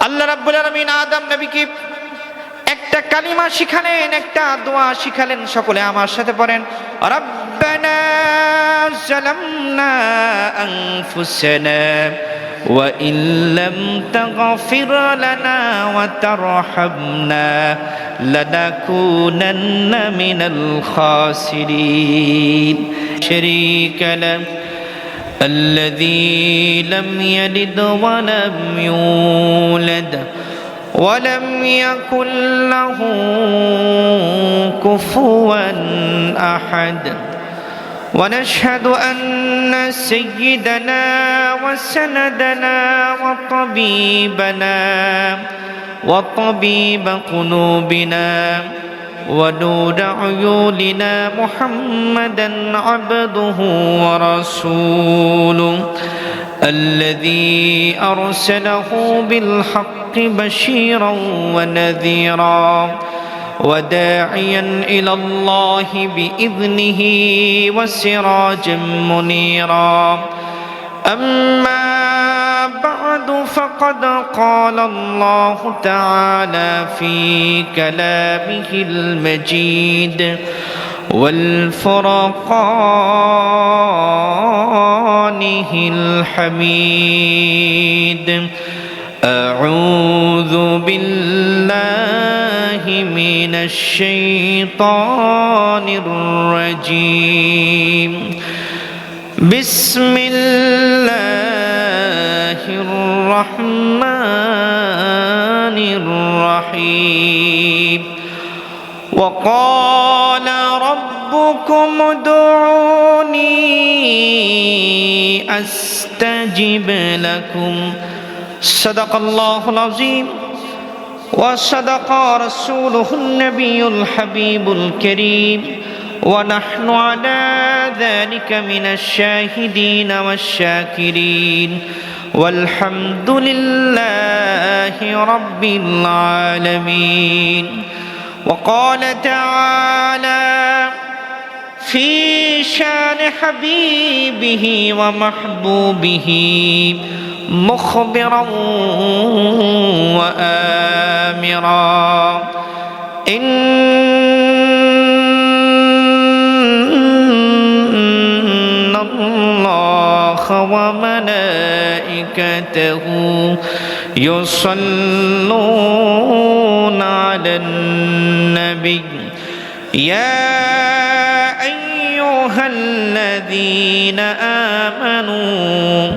আল্লাহ রাব্বুল আলামিন আদম নবীকে একটা কালিমা শিখালেন, একটা দোয়া শিখালেন। সকলে আমার সাথে পড়েন, রাব্বানা যালামনা আনফুসানা ওয়া ইল্লাম তাগফির লানা ওয়া তারহামনা লানাকুনান্না মিনাল খাসিরিন। শারীকা লাহু الذي لم يلد ولم يولد ولم يكن له كفوا أحد ونشهد أن سيدنا وسندنا وطبيب قلوبنا ونور عيوننا محمدا عبده ورسوله الذي أرسله بالحق بشيرا ونذيرا وداعيا إلى الله بإذنه وسراجا منيرا. أما بعد فقد قال الله تعالى في كلامه المجيد والفرقانه الحميد. أعوذ بالله من الشيطان الرجيم. بسم الله الرحمن الرحيم. وقال ربكم ادعوني أستجب لكم. صدق الله العظيم وصدق رسوله النبي الحبيب الكريم ونحن على ذلك من الشاهدين والشاكرين والحمد لله رب العالمين. وقال تعالى في شان حبيبه ومحبوبه مخبرا وآمرا إن الله وملائكته يصلون على النبي يا أيها الذين آمنوا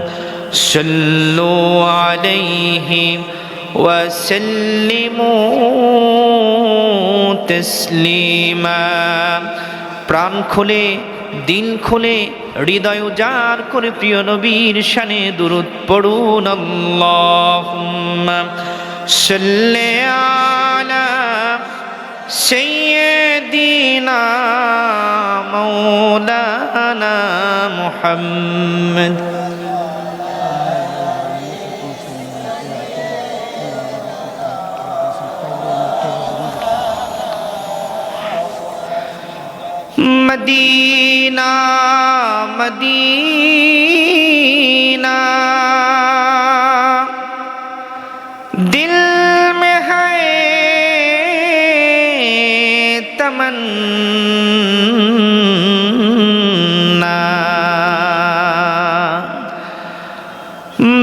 صلوا عليه وسلموا تسليما. প্রাণ খুলে, দিল খুলে, হৃদয় উজাড় করে প্রিয় নবীর শানে দুরূদ পড়ুন। আল্লাহুম্মা সাল্লি আলা সাইয়্যিদিনা মাওলানা মুহাম্মদ। मदीना मदीना दिल में है तमन्ना।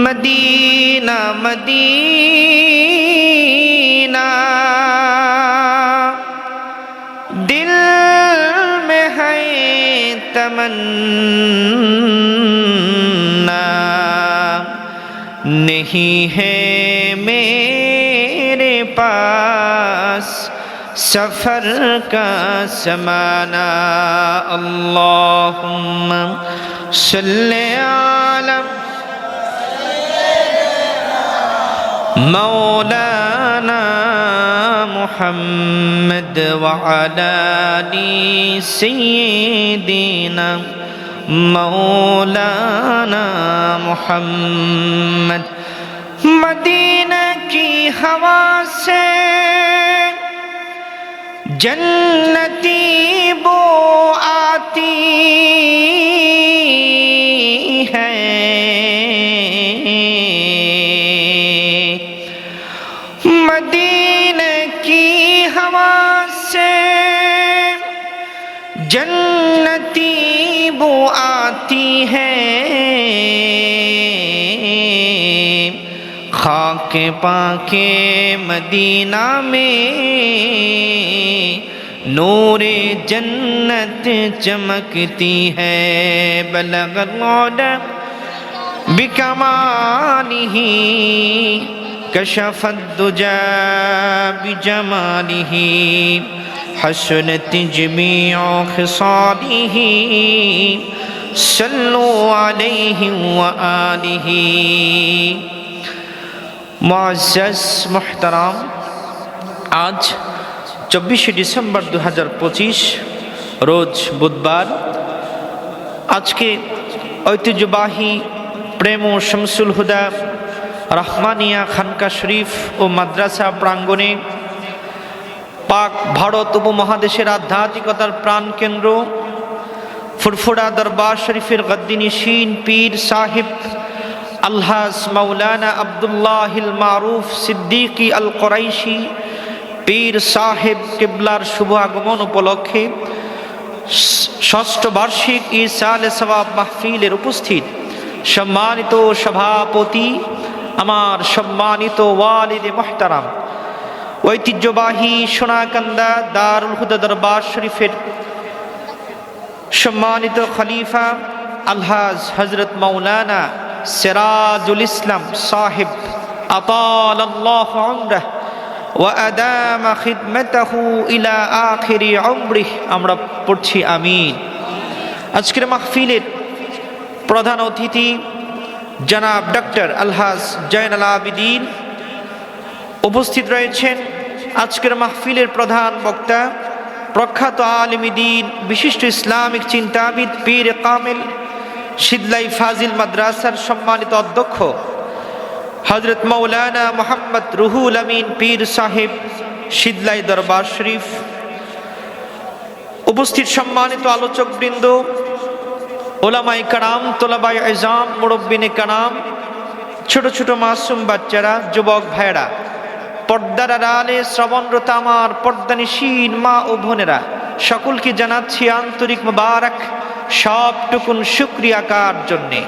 मदीना मदीना दिल तमन्ना नहीं है मेरे पास सफर का समाना। अल्लाहुम्मा सल्ले अला मौलाना मुहम्मद व अला आलि सय्यिदिना मौलाना मुहम्मद। मदीना की हवा से जन्नती बो आती है, मदीने की हवा से जन्नती बू आती है, खाके पाके मदीना में नूरे जन्नत चमकती है। बलगल मौला बिकमालिही कशफत दुजा बिजमालिही हसनत जमीउ खिसालिही सल्लु अलैहि व आलिही। मुअज़्ज़ज़ मुहतरम, आज 24 ডিসেম্বর 2025 রোজ বুধবার। আজকে ঐতিহ্যবাহী প্রেম ও শামসুল হুদা রহমানিয়া খানকা শরীফ ও মাদ্রাসা প্রাঙ্গণে পাক ভারত উপমহাদেশের আধ্যাত্মিকতার প্রাণকেন্দ্র ফুরফুরা দরবার শরীফের গদ্দিনিশীন পীর সাহেব আলহাজ মাওলানা আব্দুল্লাহিল মারুফ সিদ্দিকী আল কুরাইশি পীর সাহেব কিবলার শুভ আগমন উপলক্ষে ষষ্ঠ বার্ষিক ইসালে সওয়াব মাহফিলের উপস্থিত সম্মানিত সভাপতি, আমার সম্মানিত ওয়ালিদে মুহতারাম, ঐতিহ্যবাহী সোনাকান্দা দারুল হুদা দরবার শরীফের সম্মানিত খলিফা আলহাজ হযরত মাওলানা সিরাজুল ইসলাম সাহেব আতালাল্লাহু উমরাহ ওয়া আদামা খিদমাতাহু ইলা আখিরি উমরিহ, আমরা পড়ছি আমিন। আজকের মাহফিলের প্রধান অতিথি জনাব ডক্টর আলহাজ জয়নাল আবিদিন উপস্থিত রয়েছেন। আজকের মাহফিলের প্রধান বক্তা প্রখ্যাত আলিমে দ্বীন, বিশিষ্ট ইসলামিক চিন্তাবিদ, পীর কামিল শিদলাই ফাজিল মাদ্রাসার সম্মানিত অধ্যক্ষ হযরত মাওলানা মুহাম্মদ রুহুল আমিন পীর সাহেব শিদলাই দরবার শরীফ। উপস্থিত সম্মানিত আলোচকবৃন্দ, ওলামায়ে কেরাম, তোলাবায়ে ইজাম, মুরব্বিনে কেরাম, ছোট ছোট মাসুম বাচ্চারা, যুবক ভাইয়েরা, পর্দার আড়ালে শ্রবণরত আমার পর্দানিশীন মা ও বোনেরা, সকলকে জানাচ্ছি আন্তরিক মুবারক। সবটুকুন শুকরিয়া কার জন্যে?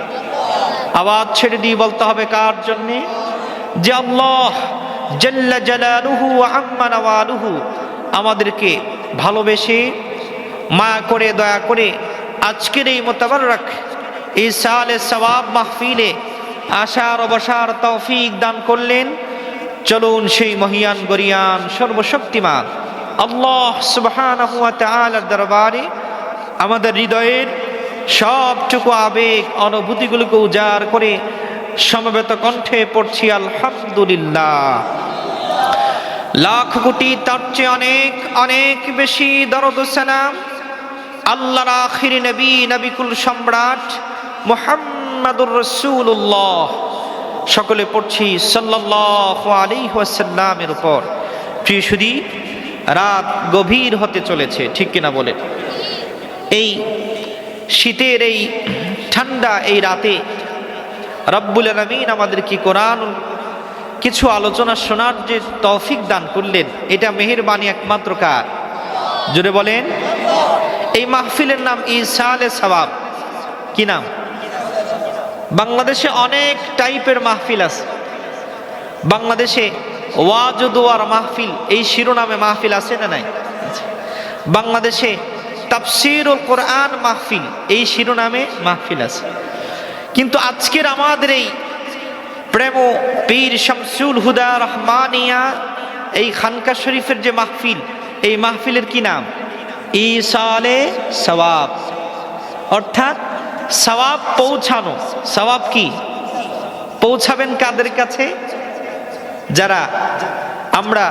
আওয়াজ ছেড়ে দিয়ে বলতে হবে কার জন্যে? যে আল্লাহ জাল্লা জালালুহু ওয়া আম্মা নাওয়ালুহু আমাদেরকে ভালোবেসে মায়া করে দয়া করে আজকের এই মোতাবারক ইসালে সওয়াব মাহফিলে আসার ও বসার তৌফিক দান করলেন। চলুন সেই মহিয়ান গরিয়ান সর্বশক্তিমান আল্লাহ সুবহানাহু ওয়া তাআলার দরবারে আমাদের হৃদয়ের সবটুকু আবেগ অনুভূতিগুলোকে উজাড় করে সমবেত কণ্ঠে পড়ছি আলহামদুলিল্লাহ। লাখ কোটি তার চেয়ে অনেক অনেক বেশি দরুদ ও সালাম আল্লাহর আখিরি নবী, নবিকুল সম্রাট মুহাম্মাদুর রাসূলুল্লাহ, সকলে পড়ছি সাল্লাল্লাহু আলাইহি ওয়াসাল্লামের উপর। প্রিয় সুধী, রাত গভীর হতে চলেছে, ঠিক কিনা বলেন? এই শীতের এই ঠান্ডা এই রাতে রব্বুল আলামিন আমাদেরকে কোরআন কিছু আলোচনা শোনার যে তৌফিক দান করলেন, এটা মেহেরবানি একমাত্র কার? জোরে বলেন। এই মাহফিলের নাম ইসালে সওয়াব। কি নাম? বাংলাদেশে অনেক টাইপের মাহফিল আছে। বাংলাদেশে ওয়াজ ও দোয়ার মাহফিল এই শিরোনামে মাহফিল আছে না নাই? বাংলাদেশে তাফসীরুল কোরআন মাহফিল এই শিরোনামে মাহফিল আছে। কিন্তু আজকের আমাদের এই প্রেম পীর শামসুল হুদা রহমানিয়া এই খানকা শরীফের যে মাহফিল, এই মাহফিলের কি নাম? ইসালে সওয়াব, অর্থাৎ সওয়াব পৌঁছানো। সওয়াব কি? পৌঁছাবেন কাদের কাছে? যারা আমরা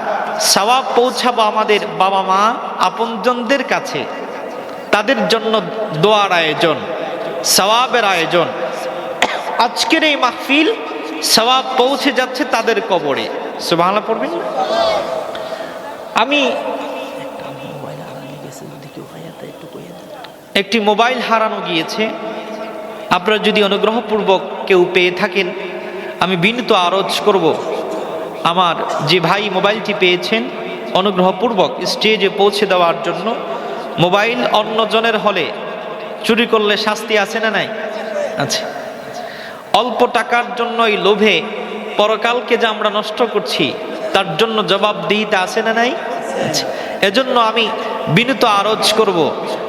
সওয়াব পৌঁছাবো আমাদের বাবা মা আপনজনদের কাছে, তাদের জন্য দোয়ার আয়োজন, সওয়াবের আয়োজন। আজকের এই মাহফিল সওয়াব পৌঁছে যাচ্ছে তাদের কবরে। সুবহানাল্লাহ পড়বেন। আমি একটি মোবাইল হারানো গিয়েছে, আপনারা যদি অনুগ্রহপূর্বক কেউ পেয়ে থাকেন, আমি বিনীত আরজ করব আমার যে ভাই মোবাইলটি পেয়েছেন অনুগ্রহপূর্বক স্টেজে পৌঁছে দেওয়ার জন্য। মোবাইল অন্যজনের হলে চুরি করলে শাস্তি আছে না নাই? আছে। অল্প টাকার জন্য এই লোভে পরকালকে যে আমরা নষ্ট করছি তার জন্য জবাবদিহিতা আছে না নাই? আছে। এজন্য আমি বিনীত আরজ করব,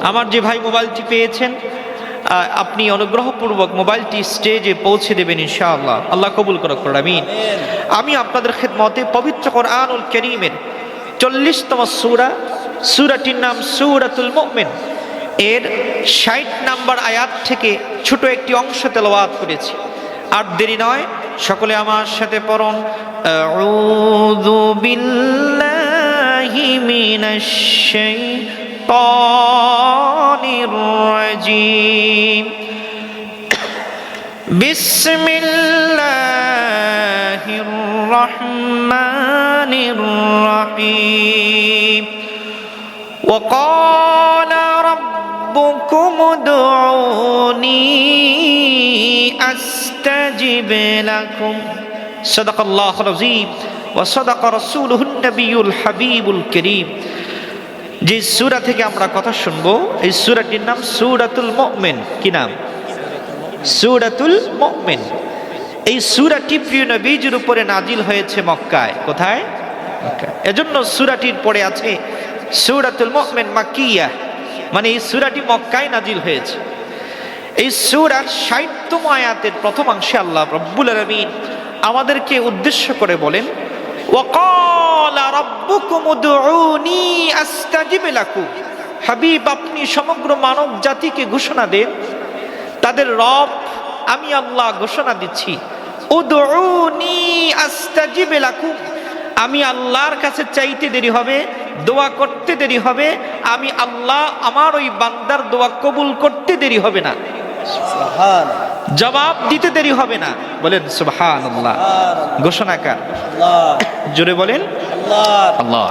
আমার যে ভাই মোবাইলটি পেয়েছেন আপনি অনুগ্রহপূর্বক মোবাইলটি স্টেজে পৌঁছে দেবেন ইনশাআল্লাহ। আল্লাহ কবুল করুক, আমিন। আমি আপনাদের খেদমতে পবিত্র কোরআনুল কারীমের 40তম সূরা, সূরাটির নাম সূরাতুল মুমিন, এর 60 নম্বর আয়াত থেকে ছোট একটি অংশ তেলাওয়াত করেছি। আর দেরি নয়, সকলে আমার সাথে পড়ুন। আউযু বিল্লাহি মিনাশ শাইতানির রাজীম। বিসমিল্লাহির রাহমানির রাহিম। وقال ربكم ادعوني أستجب لكم صدق الله العظيم وصدق رسوله النبي الحبيب الكريم। যে সূরা থেকে আমরা কথা শুনবো এই সূরাটির নাম সূরাতুল মুমিন। কি নাম? সূরাতুল মুমিন। এই সূরাটি প্রিয় নবীজির উপরে নাজিল হয়েছে মক্কায়। কোথায়? মক্কায়। এজন্য সূরাটির পরে আছে সূরাতুল মুমিন মাক্কিয়া, মানে এই সূরাটি মক্কায় নাজিল হয়েছে। এই সূরার 60তম আয়াতের প্রথম অংশে আল্লাহ রাব্বুল আলামিন আমাদেরকে উদ্দেশ্য করে বলেন, ওয়াকালা রাব্বুকুম উদউনি আস্তাজিব লাকুম। হাবিব, আপনি সমগ্র মানব জাতিকে ঘোষণা দেন, তাদের রব আমি আল্লাহ ঘোষণা দিচ্ছি, উদউনি আস্তাজিব লাকুম। আমি আল্লাহর কাছে চাইতে দেরি হবে, দোয়া করতে দেরি হবে, আমি আল্লাহ আমার ওই বান্দার দোয়া কবুল করতে দেরি হবে না, জবাব দিতে দেরি হবে না। বলেন সুবহানাল্লাহ। ঘোষণাকার জোরে বলেন আল্লাহ।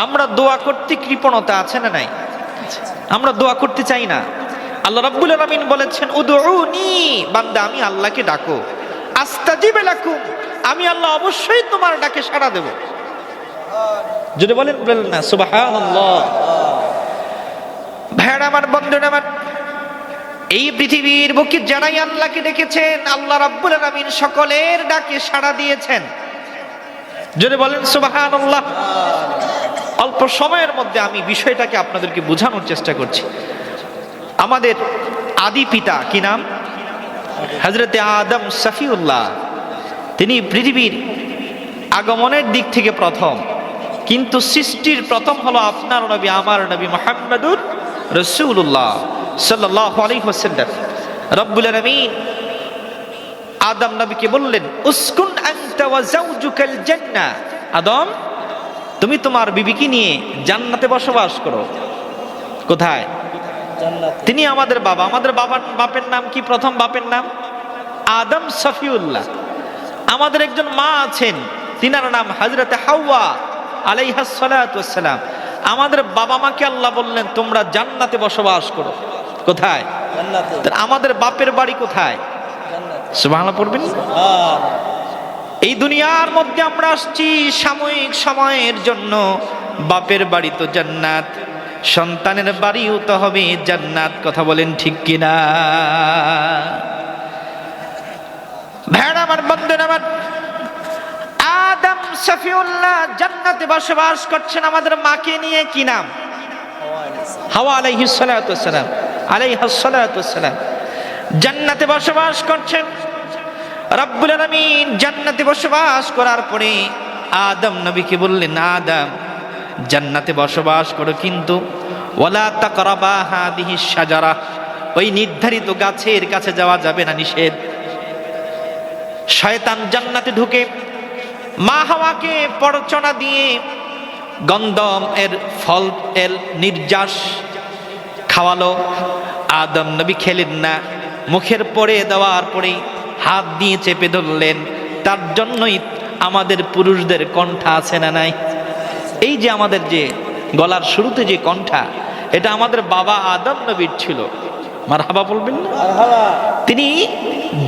আমরা দোয়া করতে কৃপণতা আছে না নাই? আমরা দোয়া করতে চাই না। আল্লাহ রাব্বুল আলামিন বলেছেন উদউনি, বান্দা আমি আল্লাহকে ডাকো, আস্তাজিব লাকুম, আমি আল্লাহ অবশ্যই তোমার ডাকে সাড়া দেব। যদি বলেন না সুবহানাল্লাহ। ভাইরা আমার, বন্ধুরা আমার, এই পৃথিবীর বুকে যারাই আল্লাহকে ডেকেছেন আল্লাহ রাব্বুল আলামিন সকলের ডাকে সাড়া দিয়েছেন। যদি বলেন সুবহানাল্লাহ। অল্প সময়ের মধ্যে আমি বিষয়টাকে আপনাদেরকে বোঝানোর চেষ্টা করছি। আমাদের আদি পিতা কি নাম? হযরতে আদম সফিউল্লাহ। তিনি পৃথিবীর আগমনের দিক থেকে প্রথম, কিন্তু সৃষ্টির প্রথম হলো আপনার নবী, আমার নবী মুহাম্মদুর রাসূলুল্লাহ সাল্লাল্লাহু আলাইহি ওয়াসাল্লাম। রব্বুল আলামিন আদম নবীকে বললেন, উসকুন আনতা ওয়া যাওজুকাল জান্নাহ। আদম, তুমি তোমার বিবিকে নিয়ে জান্নাতে বসবাস করো। কোথায়? জান্নাতে। তিনি আমাদের বাবা। আমাদের বাপের নাম কি? প্রথম বাপের নাম আদম সফিউল্লাহ। আমাদের একজন মা আছেন, তিনার নাম হযরতে হাওয়া আলাইহা সালাতু ওয়াসসালাম। আমাদের বাবা মাকে আল্লাহ বললেন তোমরা জান্নাতে বসবাস করো। কোথায়? জান্নাতে। আমাদের বাপের বাড়ি কোথায়? জান্নাতে। সুবহানাল্লাহ পড়বেন। এই দুনিয়ার মধ্যে আমরা আসছি সাময়িক সময়ের জন্য। বাপের বাড়ি তো জান্নাত, সন্তানের বাড়িও তো হবে জান্নাত। কথা বলেন ঠিক কিনা? ভাইরা আমার, বন্ধুরা আমার, আদম সফিউল্লাহ জান্নাতে বসবাস করছেন আমাদের মাকে নিয়ে। কি নাম? হাওয়া আলাইহিস সালাতু ওয়াসসালাম। আলাইহাস সালাতু ওয়াসসালাম জান্নাতে বসবাস করছেন। রব্বুল আলামিন জান্নাতে বসবাস করার পরে আদম নবীকে বললেন, আদম জান্নাতে বসবাস করো, কিন্তু ওয়ালা তাকরাবা হাদিহিস শাজারা, ওই নির্ধারিত গাছের কাছে যাওয়া যাবে না, নিষেধ। শয়তান জান্নাতে ঢুকে মা হাওয়াকে পরচনা দিয়ে গন্ধম এর ফল এর নির্যাস খাওয়ালো। আদম নবী খেলেন না, মুখের পরে দেওয়ার পরে হাত দিয়ে চেপে ধরলেন। তার জন্যই আমাদের পুরুষদের কণ্ঠা আছে না নাই? এই যে আমাদের যে গলার শুরুতে যে কণ্ঠা, এটা আমাদের বাবা আদম নবীর ছিল। মারহাবা বলবেন না? তিনি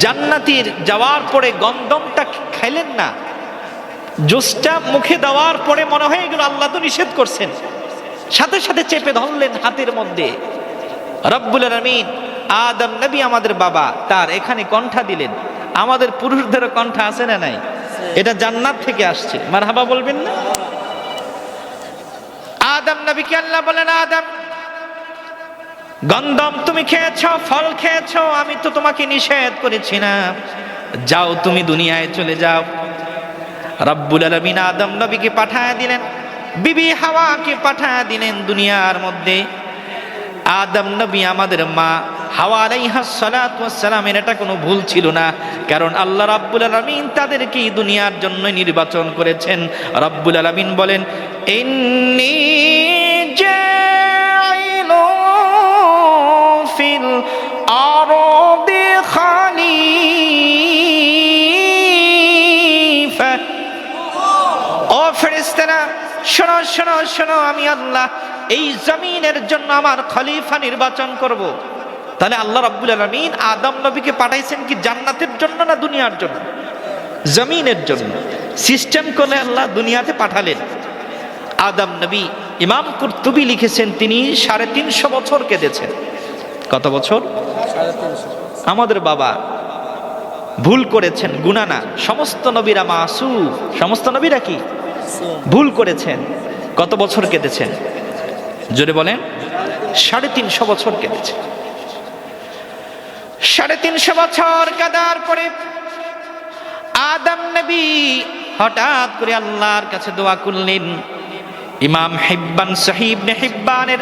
জান্নাতের যাওয়ার পরে গন্ধমটা খেলেন না, জুসটা মুখে দেওয়ার পরে মনে হয় এগুলো আল্লাহ তো নিষেধ করছেন, সাথে সাথে চেপে ধরলেন হাতের মধ্যে। রব্বুল আলামিন আদম নবী আমাদের বাবা, তার এখানে কণ্ঠা দিলেন। আমাদের পুরুষদেরও কণ্ঠা আছে না নাই? এটা জান্নাত থেকে আসছে, মারহাবা বলবেন না? আদম নবীকে আল্লাহ বলেন, আদম গন্ধম তুমি খেয়েছো, ফল খেয়েছো, আমি তো তোমাকে নিষেধ করেছি না, যাও তুমি দুনিয়ায় চলে যাও। রব্বুল আলামিন আদম নবীকে পাঠায় দিলেন, বিবি হাওয়াকে পাঠায় দিলেন দুনিয়ার মধ্যে। আদম নবী আমাদের মা হাওয়া আলাইহাস সালাতু ওয়াস সালামের এটা কোনো ভুল ছিল না, কারণ আল্লাহ রাব্বুল আলামিন তাদেরকে দুনিয়ার জন্য নির্বাচন করেছেন। রাব্বুল আলামিন বলেন, ইন্নী জাইলু ফিল আরদি খলিফা। ও ফেরেশতারা শোনো শোনো শোনো, আমি আল্লাহ এই জমিনের জন্য আমার খলিফা নির্বাচন করব। তাহলে আল্লাহ রাব্বুল আলামিন আদম নবীকে পাঠাইছেন কি জান্নাতের জন্য না দুনিয়ার জন্য? জমিনের জন্য। সিস্টেম করে আল্লাহ দুনিয়াতে পাঠালেন। আদম নবী, ইমাম কুরতুবী লিখেছেন, তিনি 350 বছর কেঁদেছেন। কত বছর? 350। আমাদের বাবা ভুল করেছেন, গুনাহ না। সমস্ত নবীরা মাসুম, সমস্ত নবীরা কি ভুল করেছেন। কত বছর কেঁদেছেন জোরে বলেন? 350 বছর কেঁদেছেন। 350 বছর কাঁদার পরে আদম নবী হঠাৎ করে আল্লাহর কাছে দোয়া করলেন। ইমাম হিব্বান সহিহ ইবনে হিব্বানের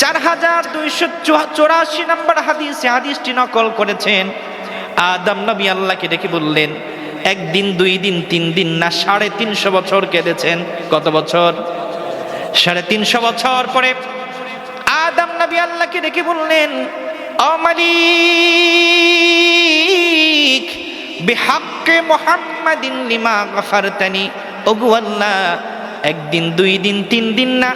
4284 নম্বর হাদিসে হাদিসটি নকল করেছেন। আদম নবী আল্লাহকে ডেকে বললেন, একদিন, 2 দিন, 3 দিন না, 350 বছর কেঁদেছেন। কত বছর? 350 বছর পরে আদম নবী আল্লাহকে ডেকে বললেন, ও মালিক বিহাক্কে মুহাম্মাদিন লিমা গফারতানি। ওগো আল্লাহ, একদিন, 2 দিন, 3 দিন না,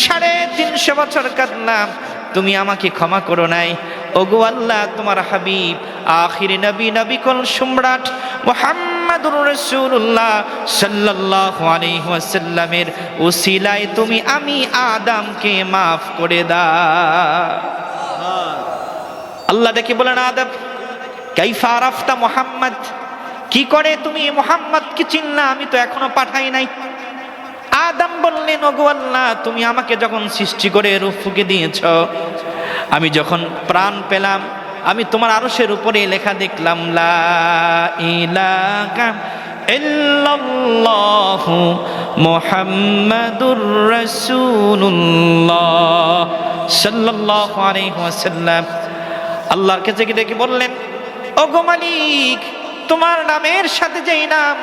350 বছর কাঁদলাম, তুমি আমাকে ক্ষমা করো নাই। ওগো আল্লাহ, তোমার হাবিব আখির নবী, নবী কুল সম্রাট মুহাম্মাদুর রাসূলুল্লাহ সাল্লাল্লাহু আলাইহি ওয়াসাল্লামের উসিলায় তুমি আমি আদমকে maaf করে দাও। আল্লাহ ডেকে বলেন, আদম কাইফা আরাফতা মুহাম্মদ, কি করে তুমি মুহাম্মদকে চিনলা? আমি তো এখনো পাঠাই নাই। আদম বললেন, ওগো আল্লাহ, তুমি আমাকে যখন সৃষ্টি করে রূহ ফুঁকে দিয়েছ, আমি যখন প্রাণ পেলাম, আমি তোমার আরশের উপরে লেখা দেখলাম, লা ইলাহা ইল্লাল্লাহু মুহাম্মাদুর রাসূলুল্লাহ সাল্লাল্লাহু আলাইহি ওয়াসাল্লাম। আল্লাহর কাছে ডেকে বললেন, ওগো মালিক, তোমার নামের সাথে যেই নাম,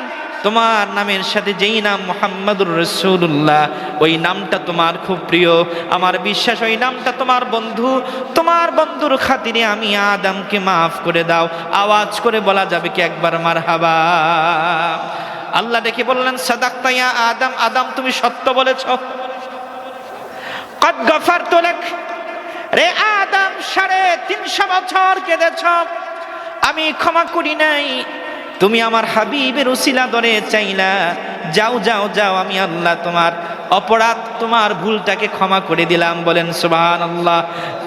তোমার নামের সাথে যেই নাম মুহাম্মাদুর রাসূলুল্লাহ, ওই নামটা তোমার খুব প্রিয়। আমার বিশ্বাস ওই নামটা তোমার বন্ধু, তোমার বন্ধুর খাতিরে আমি আদমকে maaf করে দাও। আওয়াজ করে বলা যাবে কি একবার মারহাবা? আল্লাহ ডেকে বললেন, সাদাক্তা ইয়া আদম, আদম তুমি সত্য বলেছ। কদ গফারতু লাক, রে আদম 350 বছর কেঁদেছ, আমি ক্ষমা করি নাই। তুমি আমার হাবিবের উসিলা ধরে চাইলা, যাও যাও যাও, আমি আল্লাহ তোমার অপরাধ, তোমার ভুলটাকে ক্ষমা করে দিলাম। বলেন সুবহানাল্লাহ।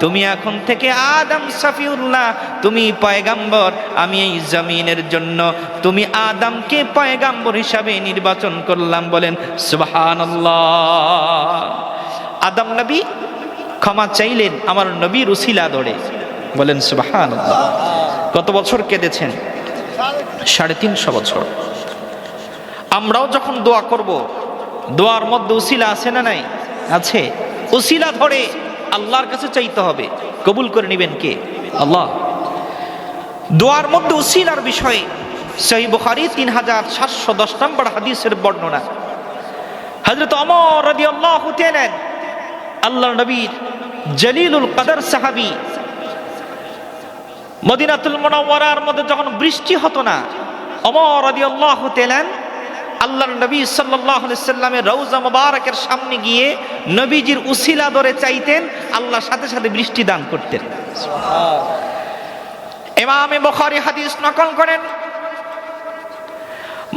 তুমি এখন থেকে আদম সফিউল্লাহ, তুমি পয়গাম্বর। আমি এই জমিনের জন্য তুমি আদমকে পয়গাম্বর হিসাবে নির্বাচন করলাম। বলেন সুবহানাল্লাহ। আদম নবী ক্ষমা চাইলেন আমার নবীর উসিলা ধরে। বলেন সুবহানাল্লাহ। কত বছর কেঁদেছেন? 350 বছর। আমরাও যখন দোয়া করব, দোয়ার মধ্যে উসিলা আছে না নাই? আছে। উসিলা ধরে আল্লাহর কাছে চাইতে হবে। কবুল করে নেবেন কে? আল্লাহ। দোয়ার মধ্যে উসিলার বিষয়ে সহিহ বুখারী 3710 নম্বর হাদিসের বর্ণনা। হযরত ওমর রাদিয়াল্লাহু তাআলা, আল্লাহর নবীর জলিলুল কদর সাহাবী, মদিনাতুল মুনাওয়ারার মধ্যে যখন বৃষ্টি হতো না, ওমর রাদিয়াল্লাহু তাআলা আল্লাহর নবী সাল্লাল্লাহু আলাইহি সাল্লামের রওজা মুবারকের সামনে গিয়ে নবীজির উসিলা ধরে চাইতেন, আল্লাহর সাথে সাথে বৃষ্টি দান করতেন। সুবহানাল্লাহ। ইমাম বুখারী হাদিস নকল করেন,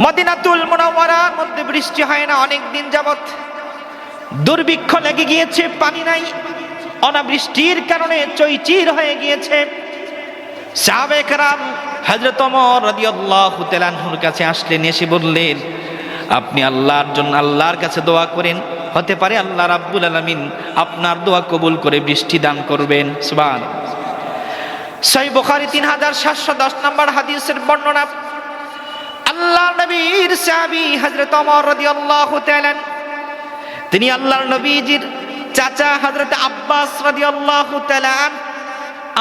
মদিনাতুল মুনাওয়ারার মধ্যে বৃষ্টি হয় না অনেক দিন যাবত, দুর্ভিক্ষ লেগে গিয়েছে, পানি নাই, অনাবৃষ্টির কারণে চৈচির হয়ে গিয়েছে। সাহাবায়ে কেরাম হযরত ওমর রাদিয়াল্লাহু তাআলা আনহুর কাছে আসলেন, এসে বললেন, আপনি আল্লাহর জন্য আল্লাহর কাছে দোয়া করেন, হতে পারে আল্লাহ রাব্বুল আলামিন আপনার দোয়া কবুল করে বৃষ্টি দান করবেন। সুবহানাল্লাহ। সহিহ বুখারী 3710 নম্বর হাদিসের বর্ণনা। আল্লাহর নবীর সাহাবী হযরত ওমর রাদিয়াল্লাহু তাআলা, তিনি আল্লাহর নবীজির চাচা হযরত আব্বাস রাদিয়াল্লাহু তাআলা,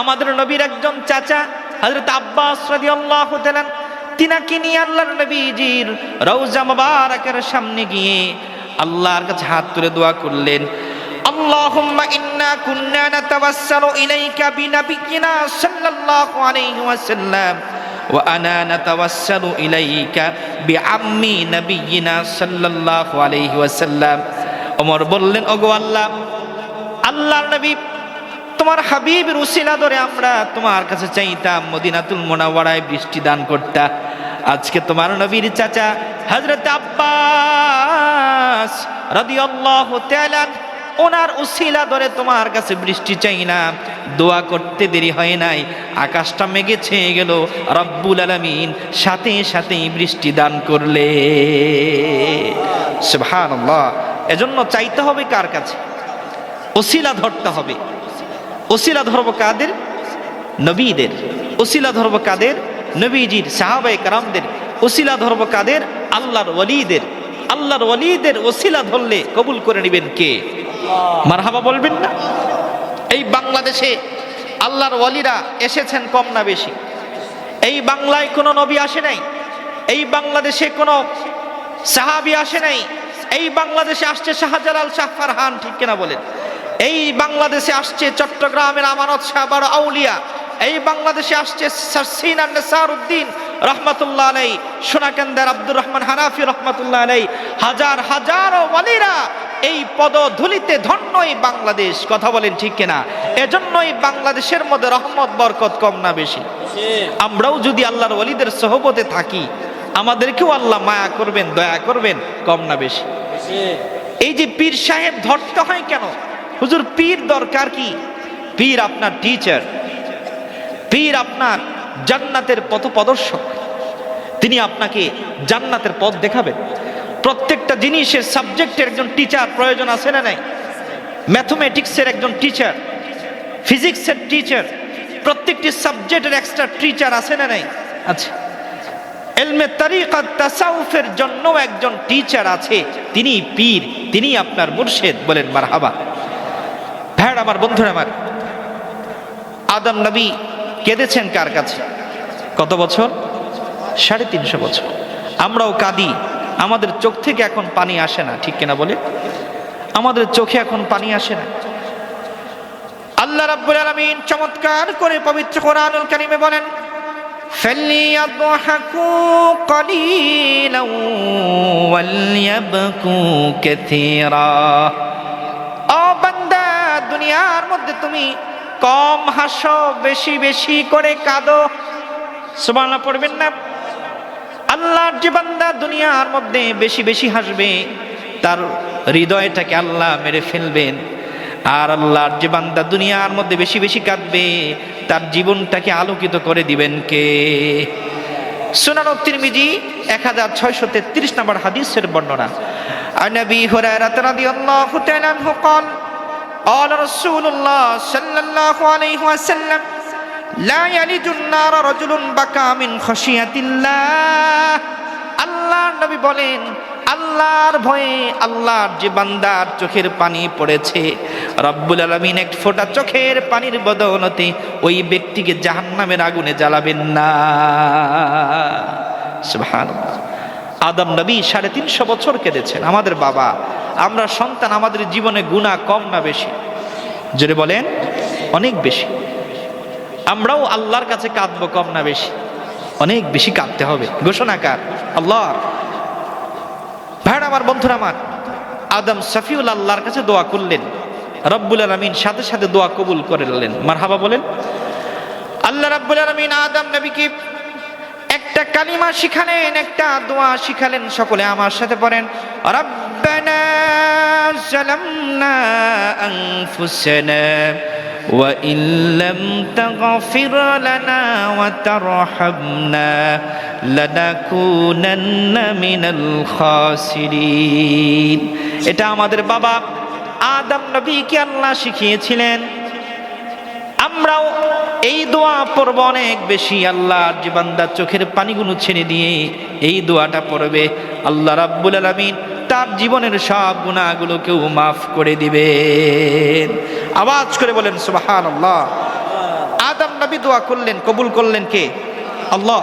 আমাদের নবীর একজন চাচা হযরত আব্বাস রাদিয়াল্লাহু তাআলা, তিনাকে নিয়ে আল্লাহর নবীজির রওজা মুবারাকের সামনে গিয়ে আল্লাহর কাছে হাত তুলে দোয়া করলেন, আল্লাহুম্মা ইন্না কুন্না নাতাওয়াসসালু ইলাইকা বিনাবিয়িনা সাল্লাল্লাহু আলাইহি ওয়াসাল্লাম ওয়া আনা নাতাওয়াসসালু ইলাইকা বিআম্মি নাবিয়িনা সাল্লাল্লাহু আলাইহি ওয়াসাল্লাম। ওমর বললেন, ওগো আল্লাহ, আল্লাহর নবী তোমার হাবিবের উসিলা ধরে আমরা তোমার কাছে চাইতাম মদিনাতুল মুনাওয়ারায় বৃষ্টি দান করতা। আজকে তোমার নবীর চাচা হযরত আব্বাস রাদিয়াল্লাহু তাআলা, ওনার উসিলা ধরে তোমার কাছে বৃষ্টি চাই না, দোয়া করতে দেরি হয় নাই, আকাশটা মেঘে ছেয়ে গেল, রব্বুল আলামিন সাথে সাথেই বৃষ্টি দান করলে। সুবহানাল্লাহ। এজন্য চাইতে হবে কার কাছে? উসিলা ধরতে হবে। উসিলা ধরব কাদের? নবীদের। উসিলা ধরব কাদের? নবীজির সাহাবায়ে কেরামদের। উসিলা ধরব কাদের? আল্লাহর ওয়ালিদের। আল্লাহর ওয়ালিদের উসিলা ধরলে কবুল করে নেবেন কে? মারহাবা বলবেন না? এই বাংলাদেশে আল্লাহর ওয়ালিরা এসেছেন কম না বেশি? এই বাংলায় কোনো নবী আসে নাই, এই বাংলাদেশে কোনো সাহাবী আসে নাই, এই বাংলাদেশে আসছে শাহজালাল, শাহ ফারহান, ঠিক কিনা বলেন? এই বাংলাদেশে আসছে চট্টগ্রামের আমানত শাহ বড় আউলিয়া, এই বাংলাদেশে আসছে সিনার নেসারউদ্দিন রহমাতুল্লাহ আলাই, সোনাকান্দার আব্দুর রহমান হানাফি রহমাতুল্লাহ আলাই, হাজার হাজারো ওয়ালিরা এই পদধূলিতে ধন্য এই বাংলাদেশ। কথা বলেন ঠিক কিনা? এজন্যই বাংলাদেশের মধ্যে রহমত বরকত কম না বেশি? আমরাও যদি আল্লাহর ওয়ালিদের সোহবতে থাকি, আমাদেরকেও আল্লাহ মায়া করবেন, দয়া করবেন, কম না বেশি? এই যে পীর সাহেব ধরতে হয় কেন? হুজুর, পীর দরকার কি? পীর আপনার টিচার, পীর আপনার জান্নাতের পথ প্রদর্শক, তিনি আপনাকে জান্নাতের পথ দেখাবেন। প্রত্যেকটা জিনিসের সাবজেক্টের একজন টিচার প্রয়োজন আছে না নাই? ম্যাথমেটিক্সের একজন টিচার, ফিজিক্সের টিচার, প্রত্যেকটি সাবজেক্টের এক্সট্রা টিচার আছে না নাই? আচ্ছা। ইলমে তরিকাত তাসাউফের জন্য একজন টিচার আছে, তিনি পীর, তিনি আপনার মুর্শিদ। বলেন মারহাবা। ভাইরা আমার, বন্ধুরা আমার, আদম নবী কেঁদেছেন কার কাছে? কত বছর? 350 বছর। আমরাও কাঁদি, আমাদের চোখ থেকে এখন পানি আসে না, ঠিক কিনা বলে? আমাদের চোখে এখন পানি আসে না। আল্লাহ রাব্বুল আলামিন চমৎকার করে পবিত্র কোরআনুল কারীমে বলেন, ফালিয়াদহাকু কলিলান ওয়ালইয়াবকু কাসীরা। ও বান্দা, দুনিয়ার মধ্যে তুমি কম হাসো, বেশি বেশি করে কাঁদো। সুবহানাল্লাহ পড়বেন না? আল্লাহর যে বান্দা দুনিয়ার মধ্যে বেশি বেশি হাসবে, তার হৃদয়টাকে আল্লাহ মেরে ফেলবেন। আর আল্লাহর যে বান্দা দুনিয়ার মধ্যে বেশি বেশি কাঁদবে, তার জীবনটাকে আলোকিত করে দিবেন কে? সুনান তিরমিজি 1633 নম্বর হাদিসের বর্ণনা। আন নবী হুরায়রা রাদিয়াল্লাহু তাআলা আনহু قال قال رسول الله صلى الله عليه وسلم لا يلج النار رجل بكى من خشية الله। আল্লাহর নবী বলেন, আল্লাহর ভয়ে আল্লাহর যে বান্দার চোখের পানি পড়েছে, রব্বুল আলামিন এক ফোঁটা চোখের পানির বদৌলতে ওই ব্যক্তিকে জাহান্নামের আগুনে জ্বালাবেন না। সুবহানাল্লাহ। আদম নবী 350 বছর কেঁদেছেন। আমাদের বাবা, আমরা সন্তান, আমাদের জীবনে গুনাহ কম না বেশি? জোরে বলেন, অনেক বেশি। আমরাও আল্লাহর কাছে কাঁদবো কম না বেশি? অনেক বেশি কাঁদতে হবে। ঘোষণাকার আল্লাহ। ভাইরা আমার, বন্ধুরা আমার, আদম শফিউল আল্লাহর কাছে দোয়া করলেন, রব্বুল আলামিন সাথে সাথে দোয়া কবুল করে নিলেন। মারহাবা বলেন। আল্লাহ রাব্বুল আলামিন আদম নবীকে একটা কালিমা শিখালেন, একটা দোয়া শিখালেন। সকলে আমার সাথে পড়েন, রব্বানা যালামনা আনফুসানা ওয়া ইন লাম তাগফির লানা ওয়া তারহামনা লানাকুনান্না মিনাল খাসিরিন। এটা আমাদের বাবা আদম নবীকে আল্লাহ শিখিয়েছিলেন। আমরাও এই দোয়া পড়ব অনেক বেশি। আল্লাহর যে বান্দা চোখের পানিগুলো ছেড়ে দিয়ে এই দোয়াটা পড়বে, আল্লাহ রাব্বুল আলামিন তার জীবনের সব গুনাহগুলোকেও মাফ করে দিবেন। আওয়াজ করে বলেন সুবহানাল্লাহ। আদম নবী দোয়া করলেন, কবুল করলেন কে? আল্লাহ।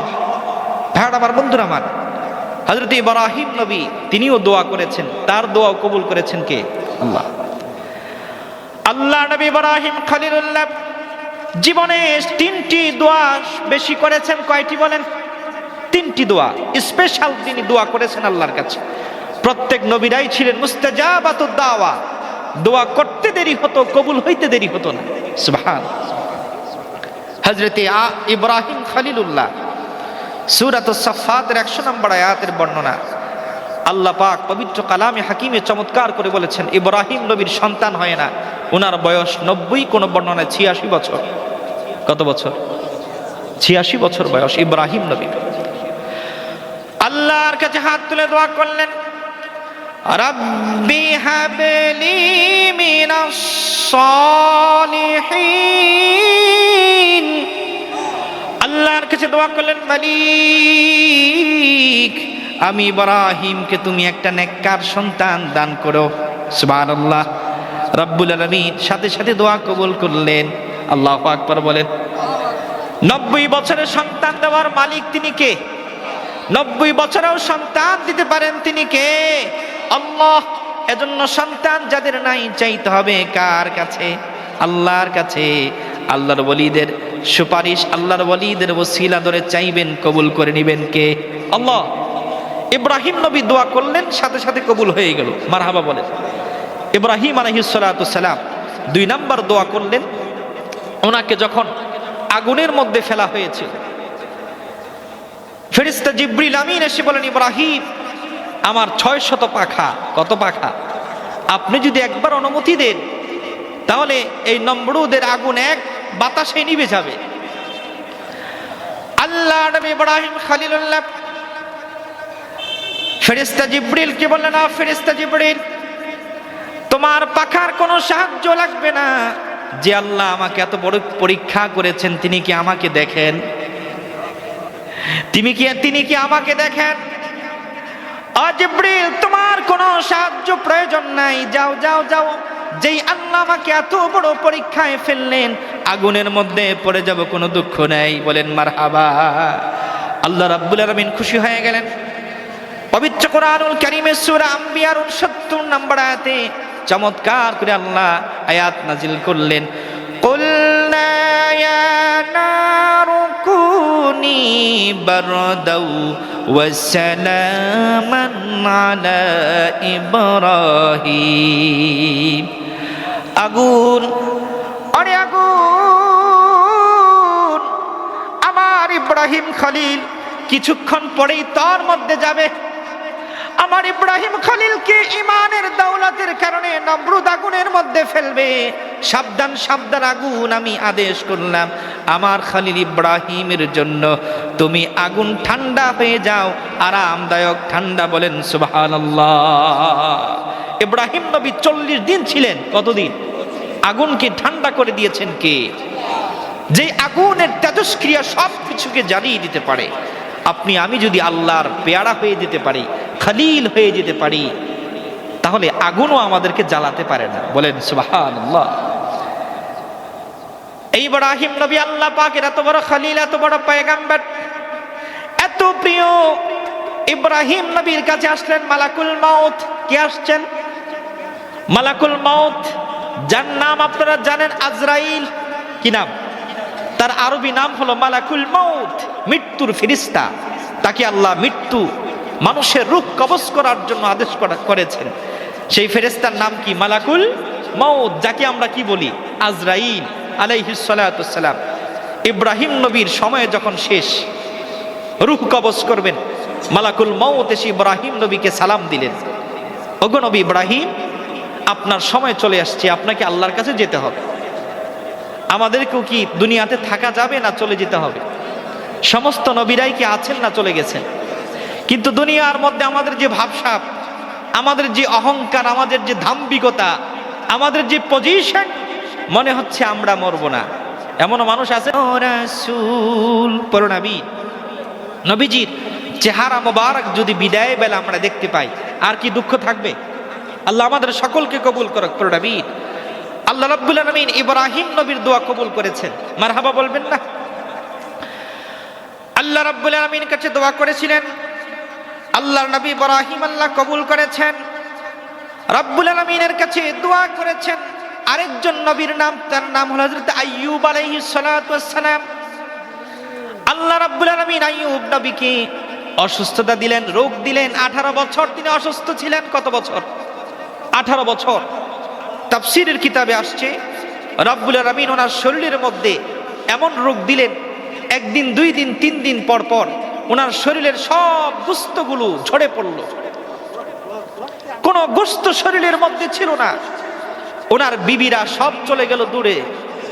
ভাইরা আমার, বন্ধুরা আমার, হযরত ইব্রাহিম নবী তিনিও দোয়া করেছেন, তার দোয়াও কবুল করেছেন কে? আল্লাহ। আল্লাহ নবী ইব্রাহিম খলিলুল্লাহ জীবনে 3টি দোয়া বেশি করেছেন। কয়টি বলেন? 3টি দোয়া স্পেশাল তিনি দোয়া করেছেন আল্লাহর কাছে। প্রত্যেক নবীরাই ছিলেন মুস্তাজাবাতুদ দাওয়া, দোয়া করতে দেরি হতো, কবুল হইতে দেরি হতো না। সুবহান। হযরত ইব্রাহিম খলিলুল্লাহ সূরাতুস সাফফাতের 100 নম্বর আয়াতের বর্ণনা আল্লাহ পাক পবিত্র কালামে হাকিমে চমৎকার করে বলেছেন, ইব্রাহিম নবীর সন্তান হয় না, ওনার বয়স 90, কোন বর্ণনায় 86 বছর। কত বছর? 86 বছর বয়স ইব্রাহিম নবীর। আল্লাহর কাছে হাত তুলে দোয়া করলেন, রাব্বি হাবলি মিনাস সালিহিন। আল্লাহর কাছে দোয়া করলেন, মালিক আমি ইব্রাহিমকে তুমি একটা নেককার সন্তান দান করো। সুবহানাল্লাহ। রব্বুল আলামিন সাথে সাথে দোয়া কবুল করলেন। আল্লাহু আকবার বলেন। 90 বছরের সন্তান দেওয়ার মালিক তিনি কে? 90 বছরেও সন্তান দিতে পারেন তিনি কে? আল্লাহ। এজন্য সন্তান যাদের নাই চাইতে হবে কার কাছে? আল্লাহর কাছে। আল্লাহর ওলিদের সুপারিশ, আল্লাহর ওলিদের ওসিলা ধরে চাইবেন, কবুল করে নেবেন কে? আল্লাহ। ইব্রাহিম নবী দোয়া করলেন, সাথে সাথে কবুল হয়ে গেল। মারহাবা বলেন। ইব্রাহিম আলাইহিস সালাতু সালাম 2 নাম্বার দোয়া করলেন, ওনাকে যখন আগুনের মধ্যে ফেলা হয়েছিল, ফেরেশতা জিবরিল আমিন এসে বলেন, ইব্রাহিম আমার 600 পাখা। কত পাখা? আপনি যদি একবার অনুমতি দেন তাহলে এই নমরুদের আগুন এক বাতাসে নিভে যাবে। আল্লাহ নবী ইব্রাহিম খলিলুল্লাহ ফেরেশতা জিবরিলকে বললেন, না ফেরেশতা জিবরিল, তোমার পাখার কোনো সাহায্য লাগবে না। যে আল্লাহ আমাকে এত বড় পরীক্ষা করেছেন তিনি কি আমাকে দেখেন? তিনি কি আমাকে দেখেন? ও জিবরিল, তোমার কোনো সাহায্য প্রয়োজন নাই। যাও যাও যাও, যেই আল্লাহ আমাকে এত বড় পরীক্ষায় ফেললেন, আগুনের মধ্যে পড়ে যাব, কোনো দুঃখ নাই। বলেন মারহাবা। আল্লাহ রাব্বুল আলামিন খুশি হয়ে গেলেন। পবিত্র কোরআনুল কারীমের সূরা আম্বিয়ার 69 নম্বর আয়াতে চমৎকার করে আল্লাহ আয়াত নাজিল করলেন, কুলনা ইয়া নারু কুনি বারদাও ওয়া সালামান আলা ইব্রাহিম। আগুন, আরে আগুন, আমার ইব্রাহিম খলিল কিছুক্ষণ পরেই তার মধ্যে যাবে। আমার ইব্রাহিম খলিলকে ইমানের দৌলতের কারণে নমরুদ আগুনের মধ্যে ফেলবে। সাবধান সাবধান আগুন, আমি আদেশ করলাম আমার খলিল ইব্রাহিমের জন্য তুমি আগুন ঠান্ডা হয়ে যাও, আরামদায়ক ঠান্ডা। বলেন সুবহানাল্লাহ। ইব্রাহিম নবী 40 দিন ছিলেন। কতদিন? আগুনকে ঠান্ডা করে দিয়েছেন কে? যে আগুনের তেজস্ক্রিয়া সব কিছুকে জ্বালিয়ে দিতে পারে। আপনি আমি যদি আল্লাহর পেয়ারা হয়ে যেতে পারি, খলিল হয়ে যেতে পারি, তাহলে আগুনও আমাদেরকে জ্বালাতে পারে না। বলেন সুবহানাল্লাহ। এই ইব্রাহিম নবী আল্লাহ পাকের এত বড় খলিল, এত বড় পয়গম্বর, এত প্রিয় ইব্রাহিম নবীর কাছে আসলেন মালাকুল মাউত। কে আসছেন? মালাকুল মাউত, যার নাম আপনারা জানেন আজরাইল। কি নাম? তার আরবি নাম হলো মালাকুল মাউত, মৃত্যুর ফেরেশতা। তাকে আল্লাহ মৃত্যু, মানুষের রূহ কবজ করার জন্য আদেশ করেছেন। সেই ফেরেশতার নাম কি? মালাকুল মাউত, যাকে আমরা কি বলি? আজরাইল আলাইহিস সালাতু সালাম। ইব্রাহিম নবীর সময় যখন শেষ, রূহ কবজ করবেন। মালাকুল মউত এসে ইব্রাহিম নবীকে সালাম দিলেন, ওগো নবী ইব্রাহিম, আপনার সময় চলে আসছে, আপনাকে আল্লাহর কাছে যেতে হবে। আমাদেরকেও কি দুনিয়াতে থাকা যাবে না চলে যেতে হবে? সমস্ত নবীরাই কি আছেন না চলে গেছেন? কিন্তু দুনিয়ার মধ্যে আমাদের যে ভাবসাব, আমাদের যে অহংকার, আমাদের যে দাম্ভিকতা, আমাদের যে পজিশন, মনে হচ্ছে আমরা মরবো না। এমনও মানুষ আছে রাসূল পরনবী নবীজির চেহারা মোবারক যদি বিদায় বেলা আমরা দেখতে পাই, আর কি দুঃখ থাকবে? আল্লাহ আমাদের সকলকে কবুল করুক পরনবী। আল্লাহ রাব্বুল আলামিন ইব্রাহিম নবীর দোয়া কবুল করেছেন, মারহাবা বলবেন না? আল্লাহ রাব্বুল আলামিনের কাছে দোয়া করেছিলেন, আল্লাহর নবী ইব্রাহিম আল্লাহ কবুল করেছেন। রাব্বুল আলামিনের কাছে দোয়া করেছেন আরেকজন নবীর নাম, তার নাম হলো হযরত আইয়ুব আলাইহিস সালাতু ওয়াস সালাম। আল্লাহ রাব্বুল আলামিন আইয়ুব নবীকে অসুস্থতা দিলেন, রোগ দিলেন। 18 বছর তিনি অসুস্থ ছিলেন। কত বছর? 18 বছর। তাফসীরের কিতাবে আসছে রাব্বুল আলামিন ওনার শরীরের মধ্যে এমন রোগ দিলেন, একদিন, 2 দিন, 3 দিন পর পর ওনার শরীরের সব গোশতগুলো ঝরে পড়ল। কোন গোশত শরীরের মধ্যে ছিল না। ওনার বিবিরা সব চলে গেল দূরে,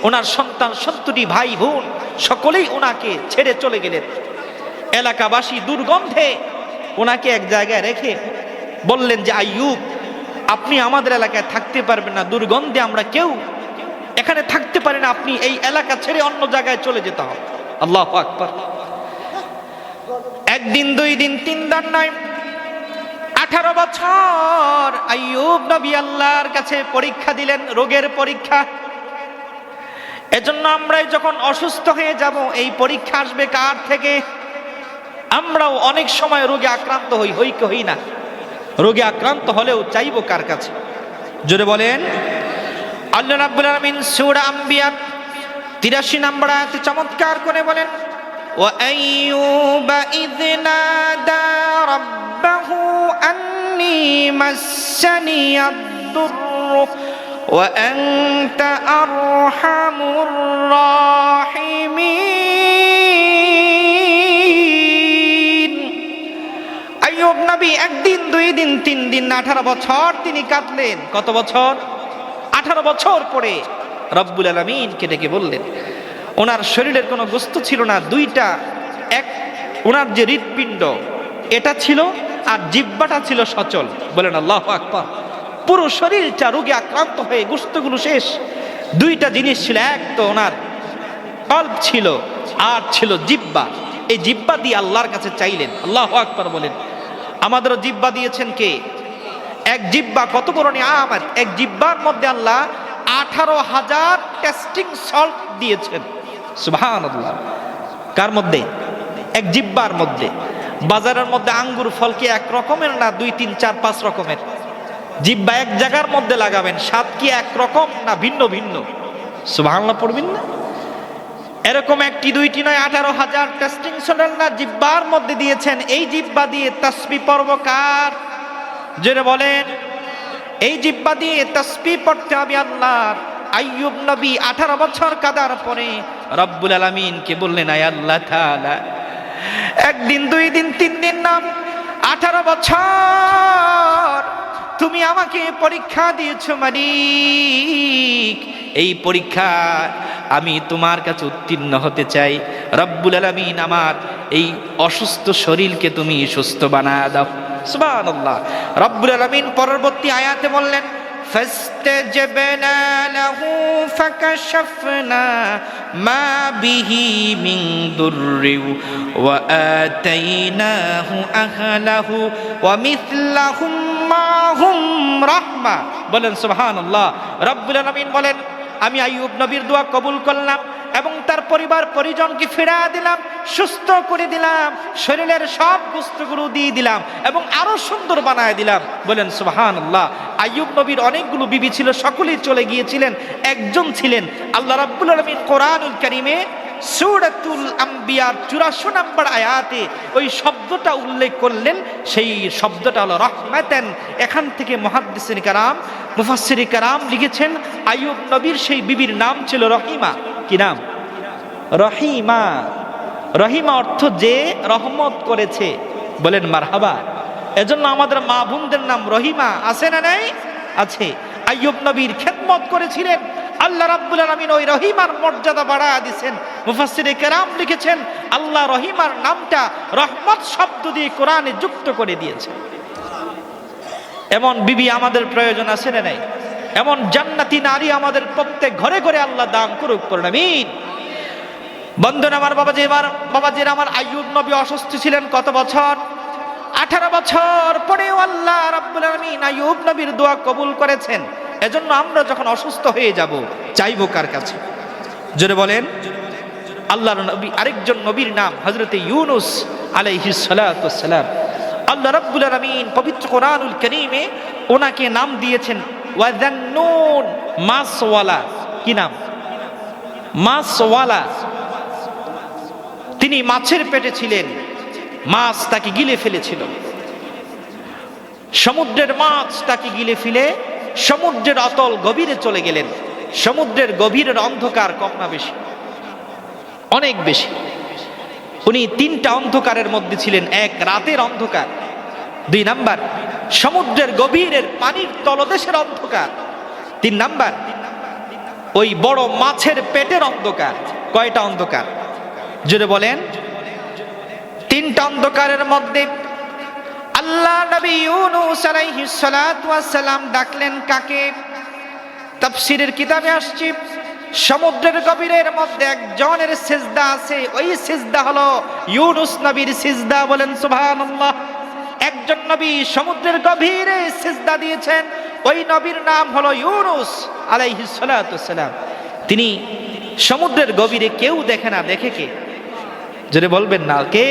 ওনার সন্তান সন্ততি ভাই বোন সকলেই ওনাকে ছেড়ে চলে গেলেন। এলাকাবাসী দুর্গন্ধে ওনাকে এক জায়গায় রেখে বললেন যে আইয়ুব, আপনি আমাদের এলাকায় থাকতে পারবেন না, দুর্গন্ধে আমরা কেউ এখানে থাকতে পারি না, আপনি এই এলাকা ছেড়ে অন্য জায়গায় চলে যেতে হবে। আল্লাহু আকবার। 1 দিন, 2 দিন, 3 দিন নয়, 18 বছর আইয়ুব নবী আল্লাহর কাছে পরীক্ষা দিলেন, রোগের পরীক্ষা। এজন্য আমরাই যখন অসুস্থ হয়ে যাব, এই পরীক্ষা আসবে কার থেকে? আমরাও অনেক সময় রোগে আক্রান্ত হই না। রোগে আক্রান্ত হলেও চাইবো কার কাছে? জোরে বলেন। আল্লাহ রাব্বুল আলামিন সূরা আম্বিয়া 83 নম্বর আয়াতে চমৎকার করে বলেন, ওয়া আইয়ুবা ইয নাদা রাব্বাহু আন্নী মাসসানিয়াদ-দুররু ওয়া আনতা আরহামুর রাহিমিন। আইয়ুব নবী 1 দিন, 2 দিন, 3 দিন, 18 বছর তিনি কাঁদলেন। কত বছর? 18 বছর পরে রব্বুল আলামিনকে ডেকে বললেন, ওনার শরীরের কোনো গোশত ছিল না, 2টা, এক ওনার যে হৃৎপিণ্ড এটা ছিল আর জিহ্বাটা ছিল সচল। বলেন আল্লাহু আকবার। পুরো শরীরটা রোগে আক্রান্ত হয়ে গোশতগুলো শেষ। 2টা জিনিস ছিল, এক তো ওনার কল্ব ছিল আর ছিল জিহ্বা। এই জিহ্বা দিয়ে আল্লাহর কাছে চাইলেন। আল্লাহু আকবার বলেন। আমাদেরও জিহ্বা দিয়েছেন কে? এক জিহ্বা কত বড় নিয়ামত! এক জিহ্বার মধ্যে আল্লাহ 18,000 টেস্টিং সল্ট দিয়েছেন। সুবহানাল্লাহ। কার মধ্যে? এক জিহ্বার মধ্যে। বাজারের মধ্যে আঙ্গুর ফল কি এক রকমের না 2, 3, 4, 5 রকমের? জিহ্বা এক জায়গার মধ্যে লাগাবেন, স্বাদ কি এক রকম না ভিন্ন ভিন্ন? সুবহানাল্লাহ পড়বেন না? এরকম 1টি 2টি নয়, 18,000 টেস্টিং সল্ট না জিহ্বার মধ্যে দিয়েছেন। এই জিহ্বা দিয়ে তাসবিহ পড়ব কার? জোরে বলেন। এই জিহ্বা দিয়ে তাসবিহ পড়তে হবে আল্লাহর। আইয়ুব নবী 18 বছর কাদার পরে রব্বুল আলামিনকে বললেন, আয় আল্লাহ তাআলা, 1 দিন, 2 দিন, 3 দিন না, 18 বছর তুমি আমাকে পরীক্ষা দিয়েছো মালিক। এই পরীক্ষা আমি তোমার কাছে উত্তীর্ণ হতে চাই। রব্বুল আলামিন আমার এই অসুস্থ শরীরকে তুমি সুস্থ বানায় দাও। সুবহানাল্লাহ। রব্বুল আলামিন পরবর্তী আয়াতে বললেন, ফাস্তাজাবনা লাহু ফাকাশাফনা মা বিহি মিন দুররি ওয়া আতাইনাহু আহলাহু ওয়া মিথলাহুম মাহুম রাহমা। বলেন সুবহানাল্লাহ। রব্বুল আলামিন বলেন, আমি আইয়ুব নবীর দোয়া কবুল করলাম এবং তার পরিবার পরিজনকে ফিরিয়ে দিলাম, সুস্থ করে দিলাম, শরীরের সব গোশতগুলো দিয়ে দিলাম এবং আরো সুন্দর বানায় দিলাম। বলেন সুবহানাল্লাহ। আইয়ুব নবীর অনেকগুলো বিবি ছিল, সকলেই চলে গিয়েছিলেন, একজন ছিলেন। আল্লাহ রাব্বুল আলামিন কোরআনুল কারীমে সূরাতুল আম্বিয়ার 84 নম্বর আয়াতে ওই শব্দটা উল্লেখ করলেন। সেই শব্দটা হলো রাহমাতান। এখান থেকে মুহাদ্দিসিন কারাম, মুফাসসির কারাম লিখেছেন আইয়ুব নবীর সেই বিবির নাম ছিল রহিমা। কি নাম? রহিমা। রহিমা অর্থ যে রহমত করেছে, বলেন মারহাবা। এজন্য আমাদের মা বোনদের নাম রহিমা আছে না নাই? আছে। আইয়ুব নবীর খেদমত করেছিলেন, আল্লাহ রাব্বুল আলামিন ওই রহিমার মর্যাদা বাড়ায়া দিয়েছেন। মুফাসসিরে কেরাম লিখেছেন আল্লাহ রহিমার নামটা রহমত শব্দ দিয়ে কোরআনে যুক্ত করে দিয়েছে। এমন বিবি আমাদের প্রয়োজন আছে না নাই? এমন জান্নাতি নারী আমাদের প্রত্যেক ঘরে ঘরে আল্লাহ দান করুক, পড়ুন আমিন। বন্ধুরা আমার, বাবাজির আমার আইয়ুব নবী অসুস্থ ছিলেন কত বছর? 18 বছর পরেও আল্লাহ রাব্বুল আলামিন আইয়ুব নবীর দোয়া কবুল করেছেন। এজন্য আমরা যখন অসুস্থ হয়ে যাব চাইবো কার কাছে? জোরে বলেন। আল্লাহর নবী, আরেকজন নবীর নাম হযরতে ইউনুস আলাইহিস সালাতু ওয়াস সালাম। আল্লাহ রাব্বুল আলামিন পবিত্র কোরআনুল কারীমে ওনাকে নাম দিয়েছেন ওয়াযান্নুন, মাছওয়ালা। কি নাম? মাছওয়ালা। তিনি মাছের পেটে ছিলেন, মাছ তাকে গিলে ফেলেছিল। সমুদ্রের মাছ তাকে গিলে ফেলে সমুদ্রের অতল গভীরে চলে গেলেন। সমুদ্রের গভীরের অন্ধকার কম না বেশি? অনেক বেশি। উনি 3টা অন্ধকারের মধ্যে ছিলেন। 1 রাতের অন্ধকার, 2 নাম্বার সমুদ্রের গভীরের পানির তলদেশের অন্ধকার, 3 নাম্বার ওই বড় মাছের পেটের অন্ধকার। কয়টা অন্ধকার? জোরে বলেন। 3টা অন্ধকারের মধ্যে আল্লাহ নবী ইউনুস আলাইহিস সালাতু ওয়াস সালাম ডাকলেন কাকে? তাফসীরের কিতাবে আসছে সমুদ্রের গভীরের মধ্যে একজনের সিজদা আছে, ওই সিজদা হলো ইউনুস নবীর সিজদা। বলেন সুবহানাল্লাহ। একজন নবী সমুদ্রের গভীরে সিজদা দিয়েছেন, ওই নবীর নাম হলো ইউনুস আলাইহিস সালাতু ওয়াস সালাম। তিনি সমুদ্রের গভীরে কেউ দেখে না, দেখে কে? যদি বলবেন না কে?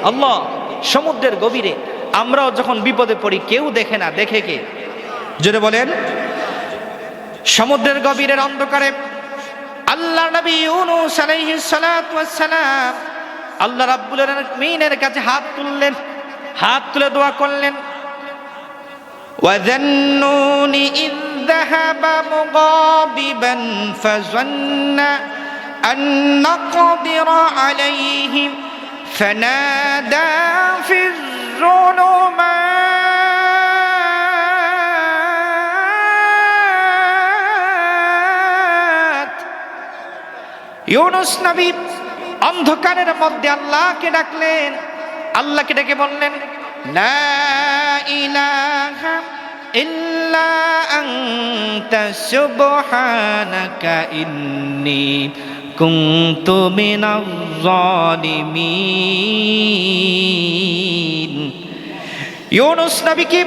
আল্লাহ। সমুদ্রের গভীরে আমরাও যখন বিপদে পড়ি কেউ দেখে না, দেখে কে? যদি বলেন। সমুদ্রের গভীরের অন্ধকারে আল্লাহ নবী ইউনুস আলাইহিস সালাতু ওয়াস সালাম আল্লাহ রাব্বুল আলামিনের কাছে হাত তুললেন, হাত তুলে দোয়া করলেন। ওয়াযান্নুনি ইয যাহাবা মুগাদিবান ফাযান্না আন নাকদিরা আলাইহি ফানাদা ফিয যুলুমাত। ইউনুস নবী অন্ধকারের মধ্যে আল্লাহকে ডাকলেন, আল্লাহকে ডেকে বললেন লা ইলাহা ইল্লা আনতা সুবহানাকা ইন্নী কুনতু মিনাজ জালিমিন। ইউনুস নবীকে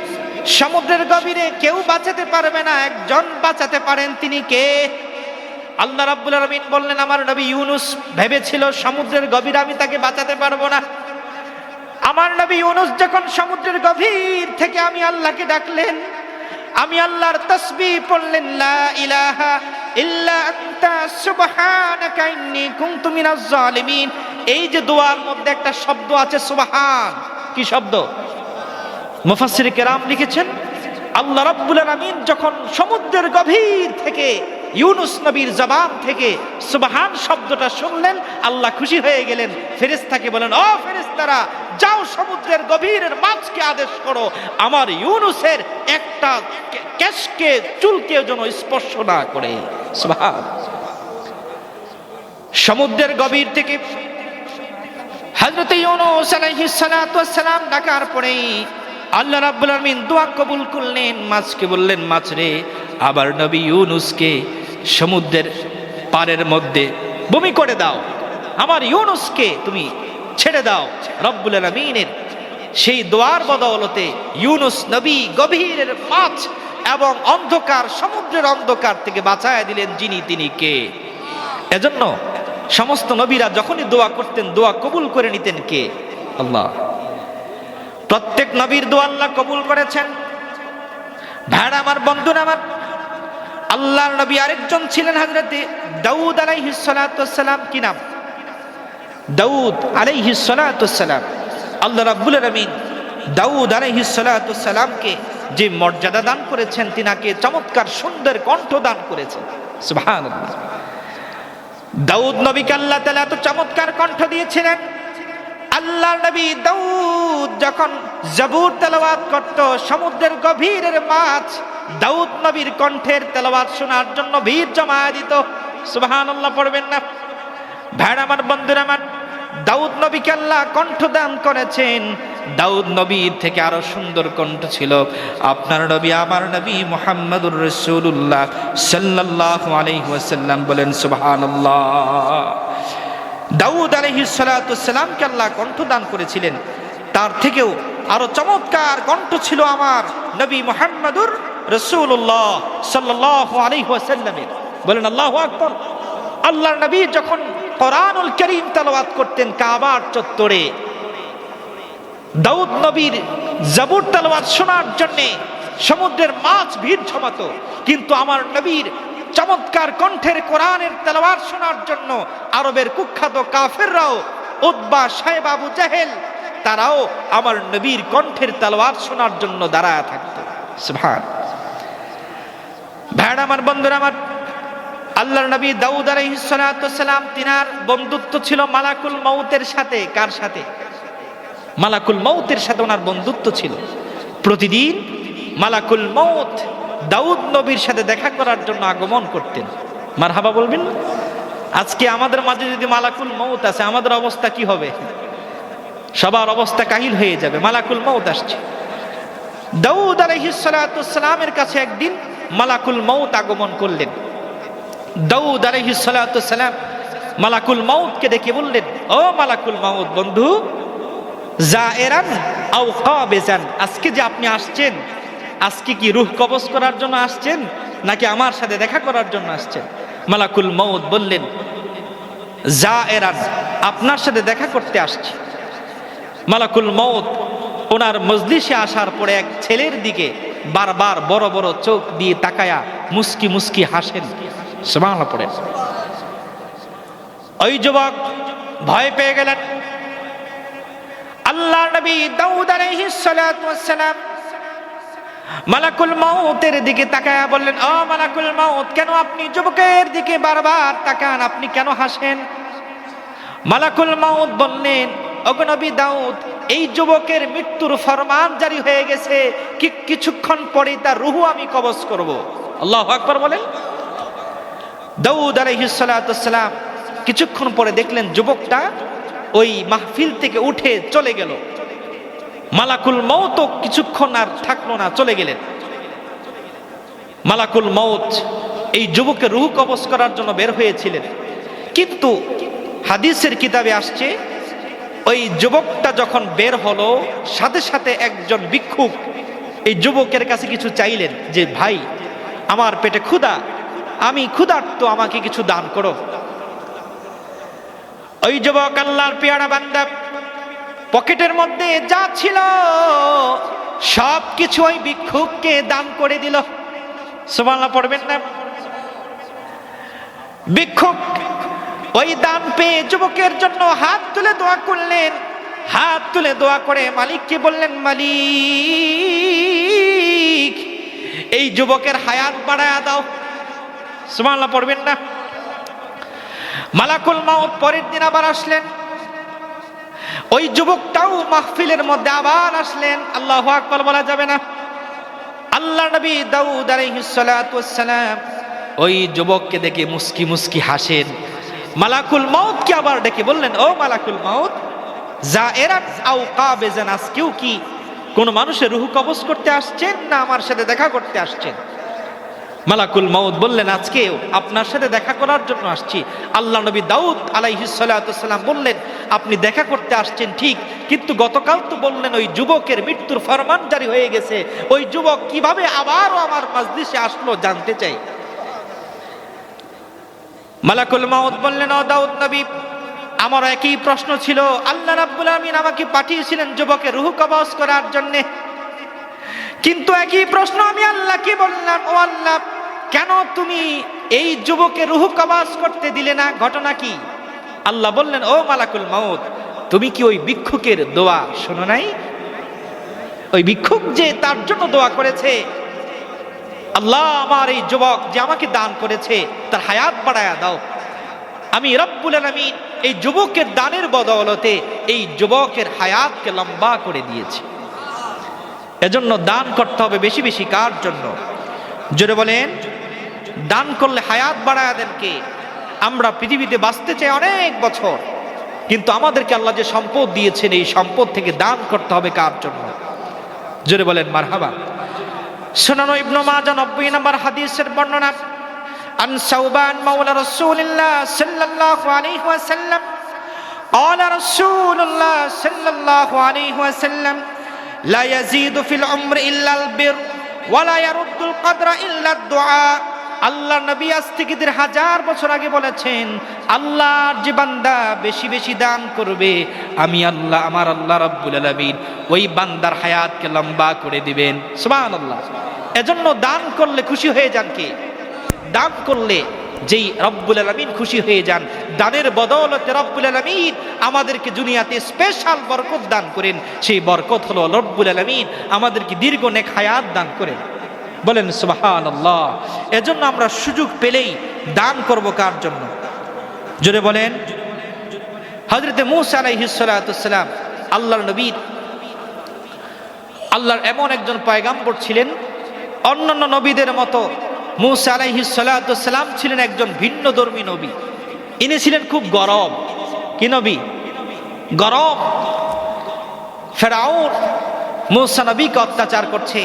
সমুদ্রের গভীরে কেউ বাঁচাতে পারবে না, একজন বাঁচাতে পারেন, তিনি কে? আল্লাহ রাব্বুল আলামিন বললেন আমার নবী ইউনুস ভেবেছিল সমুদ্রের গভীরে আমি তাকে বাঁচাতে পারবো না। আমার নবী ইউনুস যখন সমুদ্রের গভীর থেকে আমি আল্লাহকে ডাকলেন, আমি আল্লাহর তাসবিহ পড়লেন লা ইলাহা ইল্লা আনতা সুবহানাকা ইন্নী কুনতু মিনাজ জালিমিন। এই যে দোয়ার মধ্যে একটা শব্দ আছে সুবহান। কি শব্দ? মুফাসসিরে কেরাম লিখেছেন আল্লাহ রাব্বুল আলামিন যখন সমুদ্রের গভীর থেকে ইউনুস নবীর জবান থেকে সুবহান শব্দটা শুনলেন, আল্লাহ খুশি হয়ে গেলেন। ফেরেশতাকে বলেন ও ফেরেশতারা, যাও সমুদ্রের গভীরের মাছকে আদেশ করো আমার ইউনুসের একটা কেশকে চুলকে যেন স্পর্শ না করে। সুবহান। সমুদ্রের গভীর থেকে হযরত ইউনুস আলাইহিস সালাতু ওয়াস সালাম ডাকার পরে আল্লাহ রাব্বুল আলামিন দোয়া কবুল করলেন। মাছকে বললেন মাছ রে, আবার নবী ইউনুসকে সমুদ্রের পাড়ের মধ্যে বমি করে দাও, আমার ইউনুসকে তুমি ছেড়ে দাও। রব্বুল আলামিনের সেই দোয়ার বদৌলতে ইউনুস নবী গভীরের মাছ এবং অন্ধকার সমুদ্রের অন্ধকার থেকে বাঁচায়া দিলেন। যিনি তিনি কে? এজন্য সমস্ত নবীরা যখনই দোয়া করতেন দোয়া কবুল করে নিতেন কে? আল্লাহ। প্রত্যেক নবীর দোয়া আল্লাহ কবুল করেছেন। ভাইরা আমার, বন্ধুরা আমার, আল্লাহর নবী আরেকজন ছিলেন হযরতে দাউদ আলাইহিস সালাতু ওয়াস সালাম। কি নাম? দাউদ আলাইহিস সালাতু ওয়াস সালাম। আল্লাহ রাব্বুল আলামিন দাউদ আলাইহিস সালাতু ওয়াস সালামকে যে মর্যাদা দান করেছেন, তিনাকে চমৎকার সুন্দর কণ্ঠ দান করেছেন। সুবহানাল্লাহ। দাউদ নবীকে আল্লাহ তাআলা এত চমৎকার কণ্ঠ দিয়েছিলেন আল্লাহর নবী দাউদ যখন জবুর তেলাওয়াত করত, সমুদ্রের গভীরের মাছ দাউদ নবীর কণ্ঠের তেলাওয়াত শোনার জন্য ভিড় জমায়ে দিত। সুবহানাল্লাহ পড়বেন না? ভাইরা আমার, বন্ধুরা আমার, দাউদ নবীকে আল্লাহ কণ্ঠ দান করেছেন। দাউদ নবীর থেকে আরো সুন্দর কণ্ঠ ছিল আপনার নবী, আমার নবী মুহাম্মদুর রাসূলুল্লাহ সাল্লাল্লাহু আলাইহি ওয়াসাল্লাম। বলেন সুবহানাল্লাহ। দাউদ আলাইহিস সালাতু ওয়াসসালামকে আল্লাহ কণ্ঠ দান করেছিলেন, তার থেকেও আরো চমৎকার কণ্ঠ ছিল আমার নবী মুহাম্মদুর রাসূলুল্লাহ সাল্লাল্লাহু আলাইহি ওয়াসাল্লামের। বলেন আল্লাহু আকবার। আল্লাহর নবী যখন কোরআনুল কারীম তেলাওয়াত করতেন কাবার চত্বরে, দাউদ নবীর জবুর তেলাওয়াত শোনার জন্য সমুদ্রের মাছ ভিড় জমাতো, কিন্তু আমার নবীর চমৎকার কণ্ঠের কোরআনের তেলাওয়াত শোনার জন্য আরবের কুখ্যাত কাফেররাও, উতবা, শায়বা, আবু জাহেল, তারাও আমার নবীর কণ্ঠের তেলাওয়াত শোনার জন্য দাঁড়ায় থাকতো। সুবহান। ভাইরা আমার, বন্ধুরা আমার, আল্লাহর নবী দাউদ আলাইহিস সালাতু ওয়াসসালাম, তিনার বন্ধুত্ব ছিল মালাকুল মউতের সাথে। কার সাথে? মালাকুল মউতের সাথে ওনার বন্ধুত্ব ছিল। প্রতিদিন মালাকুল মউত দাউদ নবীর সাথে দেখা করার জন্য আগমন করতেন। মারহাবা বলবেন? আজকে আমাদের মাঝে যদি মালাকুল মউত আছে, আমাদের অবস্থা কি হবে? সবার অবস্থা কাহিল হয়ে যাবে। মালাকুল মউত আসছে। দাউদ আলাইহিস সালাতু ওয়াসসালামের কাছে একদিন মালাকুল মউত আগমন করলেন। দাউদ আলাইহিস সালাতু ওয়াসসালাম মালাকুল মউতকে ডেকে বললেন, ও মালাকুল মউত বন্ধু, জায়েরান আও কাবিজান, আজকে যে আপনি আসছেন, আজকে কি রূহ কবজ করার জন্য আসছেন নাকি আমার সাথে দেখা করার জন্য আসছেন? মালাকুল মউত বললেন, জায়েরান, আপনার সাথে দেখা করতে আসছি। মালাকুল মউত ওনার মজলিসে আসার পরে এক ছেলের দিকে বারবার বড় বড় চোখ দিয়ে তাকায়া মুস্কি মুস্কি হাসেন। সুবহানাল্লাহ পড়ে। ওই যুবক ভয় পেয়ে গেলেন। আল্লাহর নবী দাউদ আলাইহিস সালাতু ওয়াসসালাম মালাকুল মউতের দিকে তাকায়া বললেন, ও মালাকুল মউত, কেন আপনি যুবকের দিকে বারবার তাকান? আপনি কেন হাসেন? মালাকুল মউত বললেন, ওগো নবী দাউদ, এই যুবকের মৃত্যুর ফরমান জারি হয়ে গেছে, কিছুক্ষণ পরে তার রূহ আমি কবজ করব। আল্লাহু আকবার বলেন। দাউদ আলাইহিস সালাতু ওয়াসসালাম কিছুক্ষণ পরে দেখলেন যুবকটা ওই মাহফিল থেকে উঠে চলে গেল। মালাকুল মউত কিছুক্ষণ আর থাকলো না, চলে গেলেন। মালাকুল মউত এই যুবকের রূহ কবজ করার জন্য বের হয়েছিলেন, কিন্তু হাদিসের কিতাবে আসছে ওই যুবকটা যখন বের হলো, সাথে সাথে একজন ভিক্ষুক এই যুবকের কাছে কিছু চাইলেন যে, ভাই, আমার পেটে ক্ষুধা, আমি ক্ষুধার্ত, আমাকে কিছু দান করো। ওই যুবক, আল্লাহর পেয়ারা বান্দা, পকেটের মধ্যে যা ছিল সব কিছু ওই ভিক্ষুককে দান করে দিল। সুবহানাল্লাহ পড়বেন না? ভিক্ষুক ওই দান পেয়ে যুবকের জন্য হাত তুলে দোয়া করলেন। হাত তুলে দোয়া করে মালিককে বললেন, মালিক, এই যুবকের হায়াত বাড়ায়া দাও। সুবহানাল্লাহ পড়বেন না? মালাকুল মউত পরের দিন আবার আসলেন। ওই যুবকটাও মাহফিলের মধ্যে আবার আসলেন। আল্লাহু আকবার বলা যাবে না? আল্লাহর নবী দাউদ আলাইহিস সালাতু ওয়াসসালাম ওই যুবককে দেখে মুস্কি মুস্কি হাসেন। মালাকুল মউতকে আবার ডেকে বললেন, ও মালাকুল মউত, জায়েরান আও কাবিজান, আজকেও কি কোন মানুষের রূহ কবজ করতে আসছেন না আমার সাথে দেখা করতে আসছেন? মালাকুল মউত বললেন, আজকেও আপনার সাথে দেখা করার জন্য আসছি। আল্লাহ নবী দাউদ আলাইহিস সালাতু ওয়াসসালাম বললেন, আপনি দেখা করতে আসছেন ঠিক, কিন্তু গতকাল তো বললেন ওই যুবকের মৃত্যুর ফরমান জারি হয়ে গেছে, ওই যুবক কিভাবে আবারও আমার মজলিসে আসলো জানতে চাই। মালাকুল মউত বললেন, ও দাউদ নবী, আমার একই প্রশ্ন ছিল। আল্লাহ রাব্বুল আমিন আমাকে পাঠিয়েছিলেন যুবকের রূহ কবজ করার জন্য, কিন্তু একই প্রশ্ন আমি আল্লাহকে বললাম, ও আল্লাহ, কেন তুমি এই যুবকের রূহ কবজ করতে দিলে না? ঘটনা কি? আল্লাহ বললেন, ও মালাকুল মউত, তুমি কি ওই ভিক্ষুকের দোয়া শোনো নাই? ওই ভিক্ষুক যে তার জন্য দোয়া করেছে, আল্লাহ, আমার এই যুবক যে আমাকে দান করেছে তার হায়াত বাড়ায়া দাও। আমি রব্বুল আলামিন এই যুবকের দানের বদৌলতে এই যুবকের হায়াতকে লম্বা করে দিয়েছে। এজন্য দান করতে হবে বেশি বেশি। কার জন্য? জোরে বলেন। দান করলে হায়াত বাড়ায় দেন কে? আমরা পৃথিবীতে বাঁচতে চাই অনেক বছর, কিন্তু আমাদেরকে আল্লাহ যে সম্পদ দিয়েছেন এই সম্পদ থেকে দান করতে হবে কার জন্য? জোরে বলেন মারহাবা। সুনান ইবনে মাজাহ 90 নম্বর হাদিসের বর্ণনা, আন সাওবান মাওলা রাসূলুল্লাহ সাল্লাল্লাহু আলাইহি ওয়াসাল্লাম قال رسول الله صلى الله عليه وسلم لا يزيد في العمر إلا البر ولا يرد القدر إلا الدعاء। আল্লাহ নবী আজ থেকে 1000 বছর আগে বলেছেন, আল্লাহর যে বান্দা বেশি বেশি দান করবে আমি আল্লাহ, আমার আল্লাহ রাব্বুল আলামিন ওই বান্দার হায়াতকে লম্বা করে দিবেন। সুবহানাল্লাহ। এজন্য দান করলে খুশি হয়ে যান কে? দান করলে যেই রব্বুল আলামিন খুশি হয়ে যান। দানের বদৌলতে রব্বুল আলামিন আমাদেরকে দুনিয়াতে স্পেশাল বরকত দান করেন। সেই বরকত হলো রব্বুল আলামিন আমাদেরকে দীর্ঘ নেক হায়াত দান করেন। বলেন সুবহানাল্লাহ। এজন্য আমরা সুযোগ পেলেই দান করব কার জন্য? জোরে বলেন। হযরত মূসা আলাইহিস সালাতু সালাম আল্লাহর নবীর, আল্লাহর এমন একজন পয়গাম্বর ছিলেন, অন্যান্য নবীদের মতো মূসা আলাইহিস সালাতু সালাম ছিলেন একজন ভিন্নধর্মী নবী। ইনি ছিলেন খুব গরম। কি নবী? গরম। ফেরাউন মূসা নবীকে অত্যাচার করছে।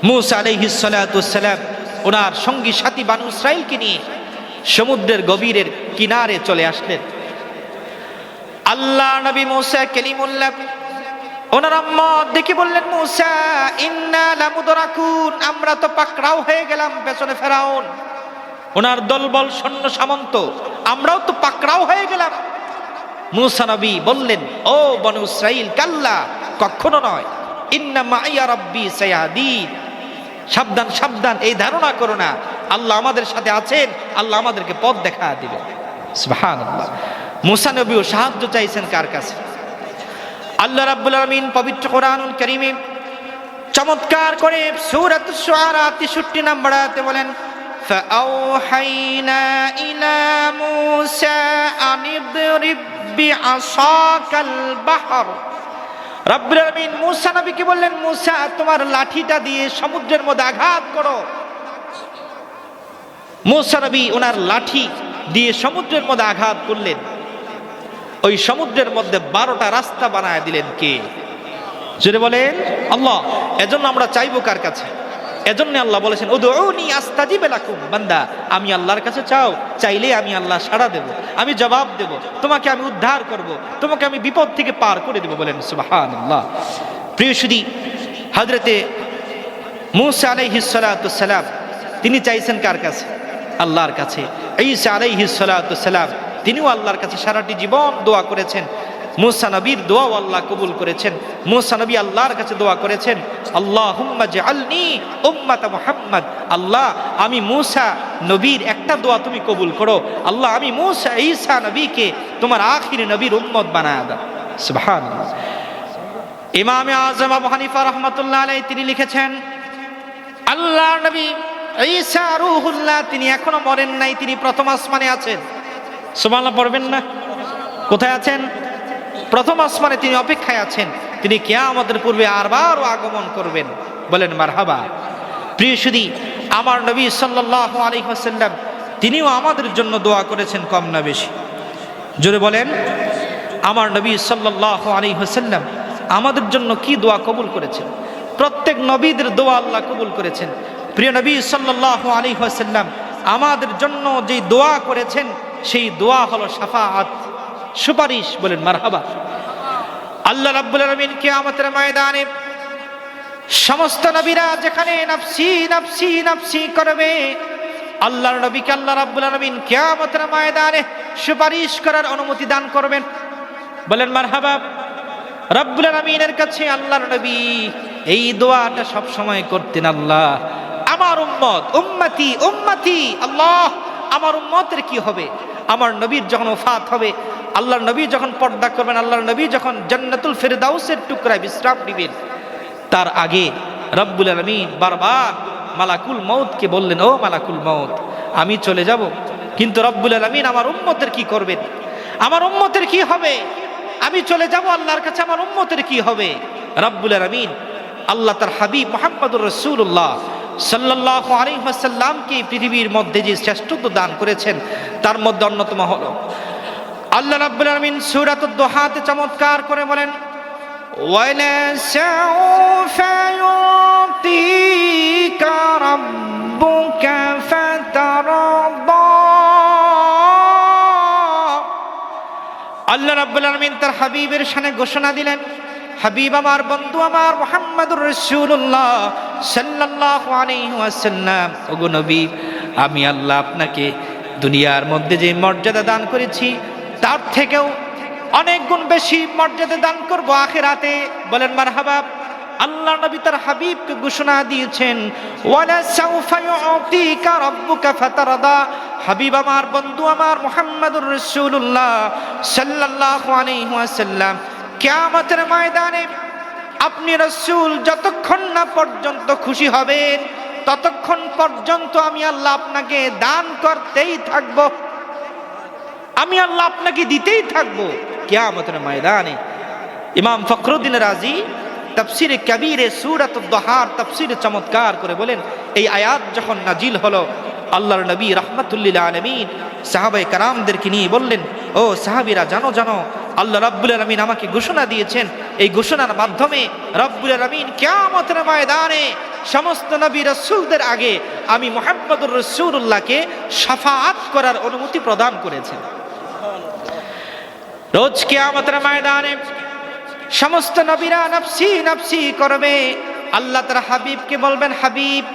মূসা আলাইহিস সালাতু সালাম ওনার সঙ্গী সাথী বানু ইসরাইলকে নিয়ে সমুদ্রের গভীরের কিনারে চলে আসলেন। আল্লাহ নবী মূসা কালিমুল্লাহ ওনার আম্মা দেখে বললেন, মূসা ইন্না লামুদরাকুন, আমরা তো পাকড়াও হয়ে গেলাম। পেছনে ফেরাউন, ওনার দলবল সৈন্য সামন্ত, আমরাও তো পাকড়াও হয়ে গেলাম। মূসা নবী বললেন, ও বনু ইসরাইল, কাল্লা, কখনো নয়, ইন্না মাইয়া রাব্বি সায়াহদিন, সাবধান সাবধান, এই ধারণা করো না আল্লাহ আমাদের সাথে আছেন, আল্লাহ আমাদেরকে পথ দেখা দিবেন। সুবহানাল্লাহ। মূসা নবীও সাহায্য চাইছেন কার কাছে? আল্লাহ রাব্বুল আলামিন পবিত্র কোরআনুল কারীমে চমৎকার করে সূরাতুশ শুআরা 63 নম্বর আয়াতে বলেন, ফাআওহাইনা ইলা মূসা আনিদরিব বিআসাকাল বাহর। রাব্বুল আলামিন মূসা নবীকে বললেন, মূসা তোমার লাঠিটা দিয়ে সমুদ্রের মধ্যে আঘাত করো। মূসা নবী ওনার লাঠি দিয়ে সমুদ্রের মধ্যে আঘাত করলেন। ওই সমুদ্রের মধ্যে 12টা রাস্তা বানায় দিলেন কে? যদি বলেন আল্লাহ। এজন্য আমরা চাইবো কার কাছে? এজন্য আল্লাহ বলেছেন, উদউনি আস্তাজিব লাকুম, বান্দা আমি আল্লাহর কাছে চাও, চাইলে আমি আল্লাহ সাড়া দেব, আমি জবাব দেব, তোমাকে আমি উদ্ধার করব, তোমাকে আমি বিপদ থেকে পার করে দেব। বলেন সুবহানাল্লাহ। প্রিয় সুধী, হযরতে মূসা আলাইহিস সালাতু সালাম তিনি চাইছেন কার কাছে? আল্লাহর কাছে। ঈসা আলাইহিস সালাতু সালাম তিনিও আল্লাহর কাছে সারাটি জীবন দোয়া করেছেন। মূসা নবীর দোয়াও আল্লাহ কবুল করেছেন। মূসা নবী আল্লাহর কাছে দোয়া করেছেন, আল্লাহুম্মা জাআলনি উম্মাতা মুহাম্মদ, আল্লাহ আমি মূসা নবীর একটা দোয়া তুমি কবুল করো, আল্লাহ আমি মূসা ঈসা নবীকে তোমার আখির নবীর উম্মত বানায়া দাও। সুবহানাল্লাহ। ইমামে আযম আবু হানিফা রাহমাতুল্লাহ আলাইহি তিনি লিখেছেন, আল্লাহর নবী ঈসা রূহুল্লাহ তিনি এখনো মরেন নাই, তিনি প্রথম আসমানে আছেন। সুবহানাল্লাহ পড়বেন না? কোথায় আছেন? প্রথম আসমানে তিনি অপেক্ষায় আছেন। তিনি কিয়ামতের পূর্বে আরবারও আগমন করবেন। বলেন মারহাবা। প্রিয় সুধী, আমার নবী সাল্লাল্লাহু আলাইহি ওয়াসাল্লাম তিনিও আমাদের জন্য দোয়া করেছেন, কম না বেশি? জোরে বলেন। আমার নবী সাল্লাল্লাহু আলাইহি ওয়াসাল্লাম আমাদের জন্য কি দোয়া কবুল করেছেন? প্রত্যেক নবীদের দোয়া আল্লাহ কবুল করেছেন। প্রিয় নবী সাল্লাল্লাহু আলাইহি ওয়াসাল্লাম আমাদের জন্য যে দোয়া করেছেন সেই দোয়া হলো শাফাআত, সুপারিশ। বলেন মারহাবা। আল্লাহ রাব্বুল আলামিন কিয়ামতের ময়দানে সমস্ত নবীরা যেখানে নফসি নফসি নফসি করবে, আল্লাহর নবীকে আল্লাহ রাব্বুল আলামিন কিয়ামতের ময়দানে সুপারিশ করার অনুমতি দান করবেন। বলেন মারহাবা। রাব্বুল আলামিনের কাছে আল্লাহর নবী এই দোয়াটা সব সময় করতেন, আল্লাহ আমার উম্মত, উম্মতি উম্মতি, আল্লাহ আমার উম্মতের কি হবে? আমার নবীর যখন ওফাত হবে, আল্লাহর নবী যখন পর্দা করবেন, আল্লাহর নবী যখন জান্নাতুল ফিরদাউসের টুকরায় বিশ্রাম নেবেন, তার আগে রব্বুল আলামিন বারবার মালাকুল মউতকে বললেন, ও মালাকুল মউত আমি চলে যাব, কিন্তু রব্বুল আলামিন আমার উম্মতের কি করবেন? আমার উম্মতের কি হবে? আমি চলে যাব আল্লাহর কাছে, আমার উম্মতের কি হবে? রব্বুল আলামিন আল্লাহ তার হাবিব মুহাম্মদুর রাসূলুল্লাহ সাল্লাল্লাহু আলাইহি ওয়াসাল্লামকে পৃথিবীর মধ্যে যে শ্রেষ্ঠত্ব দান করেছেন তার মধ্যে অন্যতম হলো আল্লাহ রাব্বুল আলামিন সূরাতুদ দুহাতে চমৎকার করে বলেন, ওয়ালা সাউফা ইউতিকা রাব্বুকা ফাতারদা। আল্লাহ রাব্বুল আলামিন তার হাবিবের শানে ঘোষণা দিলেন, হাবিব আমার, বন্ধু আমার মুহাম্মদুর রাসূলুল্লাহ সাল্লাল্লাহু আলাইহি ওয়াসাল্লাম, ওগো নবী, আমি আল্লাহ আপনাকে দুনিয়ার মধ্যে যে মর্যাদা দান করেছি তার থেকেও অনেক গুণ বেশি মর্যাদা দান করব আখিরাতে। বলেন মারহাবা। আল্লাহ নবী তার হাবিবকে ঘোষণা দিয়েছেন, ওয়ালা সাউফা ইউতিকা রাব্বুকা ফাতারদা। হাবিব আমার, বন্ধু আমার মুহাম্মদুর রাসূলুল্লাহ সাল্লাল্লাহু আলাইহি ওয়াসাল্লাম, কিয়ামতের ময়দানে আপনি রাসূল যতক্ষণ না পর্যন্ত খুশি হবেন ততক্ষণ পর্যন্ত আমি আল্লাহ আপনাকে দান করতেই থাকব, আমি আল্লাহ আপনাকে দিতেই থাকব কিয়ামতের ময়দানে। ইমাম ফখরুদ্দিন রাজি তাফসীরে কবীরে সূরাতুদ দুহার তাফসীরে চমৎকার করে বলেন, এই আয়াত যখন নাজিল হলো আল্লাহর নবী রাহমাতুল লিল আলামিন সাহাবায়ে কেরামদেরকে নিয়ে বললেন, ও সাহাবীরা, জানো জানো আল্লাহ রাব্বুল আলামিন আমাকে ঘোষণা দিয়েছেন, এই ঘোষণার মাধ্যমে রাব্বুল আলামিন কিয়ামতের ময়দানে সমস্ত নবী রাসূলদের আগে আমি মুহাম্মদুর রাসূলুল্লাহকে শাফাআত করার অনুমতি প্রদান করেছেন। রোজ কিয়ামতের ময়দানে সমস্ত নবীরা নফসি নফসি করবে, আল্লাহ তার হাবিবকে বলবেন, হাবিব।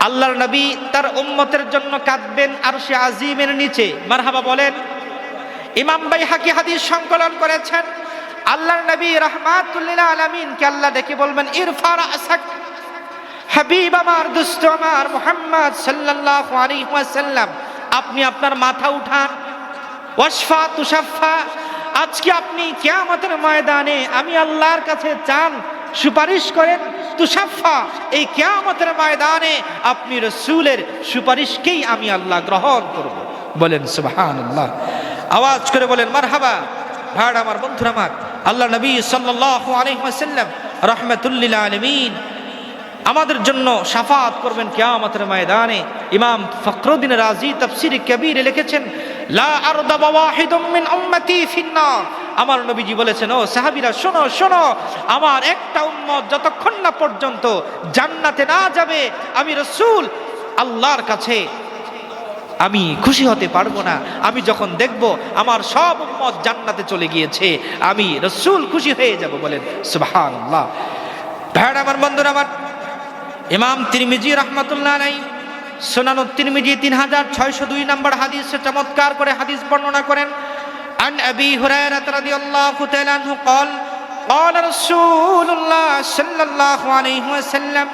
আল্লাহর নবী তার উম্মতের জন্য কাঁদবেন আরশে আজিমের নিচে। মারহাবা বলেন। ইমাম বাইহাকি হাদিস সংকলন করেছেন, আল্লাহর নবী রাহমাতুল লিল আলামিনকে আল্লাহ ডেকে বলবেন, ইরফা রাসাক। হাবিব আমার, দোস্ত আমার মুহাম্মদ সাল্লাল্লাহু আলাইহি ওয়াসাল্লাম, আপনি আপনার মাথা উঠান। ওয়াশফা তুশাফা, আজকে আপনি কিয়ামতের ময়দানে আমি আল্লাহর কাছে চান, সুপারিশ করেন। তুশাফা, এই কিয়ামতের ময়দানে আপনি রাসূলের সুপারিশকেই আমি আল্লাহ গ্রহণ করব। বলেন সুবহানাল্লাহ। আওয়াজ করে বলেন মারহাবা। ভাড় আমার, বন্ধুরা আমার, আল্লাহ নবী সাল্লাল্লাহু আলাইহি ওয়াসাল্লাম রাহমাতুল লিল আলামিন আমাদের জন্য শাফাআত করবেন কিয়ামতের ময়দানে। ইমাম ফখরুদ্দিন রাজি তাফসীরে কবীরে লিখেছেন, লা আরদাবা ওয়াহিদুম মিন উম্মতি ফিন্নার। আমার নবীজি বলেছেন, ও সাহাবীরা শোনো শোনো, আমার একটা উম্মত যতক্ষণ না পর্যন্ত জান্নাতে না যাবে আমি রাসূল আল্লাহর কাছে আমি খুশি হতে পারবো না। আমি যখন দেখব আমার সব উম্মত জান্নাতে চলে গিয়েছে আমি রাসূল খুশি হয়ে যাব। বলেন সুবহানাল্লাহ। ভাইরা আমার, বন্ধুরা আমার, ইমাম তিরমিজি রাহমাতুল্লাহ আলাইহি সুনানুত তিরমিজি 3602 নম্বর হাদিসে চমৎকার করে হাদিস বর্ণনা করেন, আন আবি হুরায়রা রাদিয়াল্লাহু তাআলা আনহু قال قال رسول الله صلى الله عليه وسلم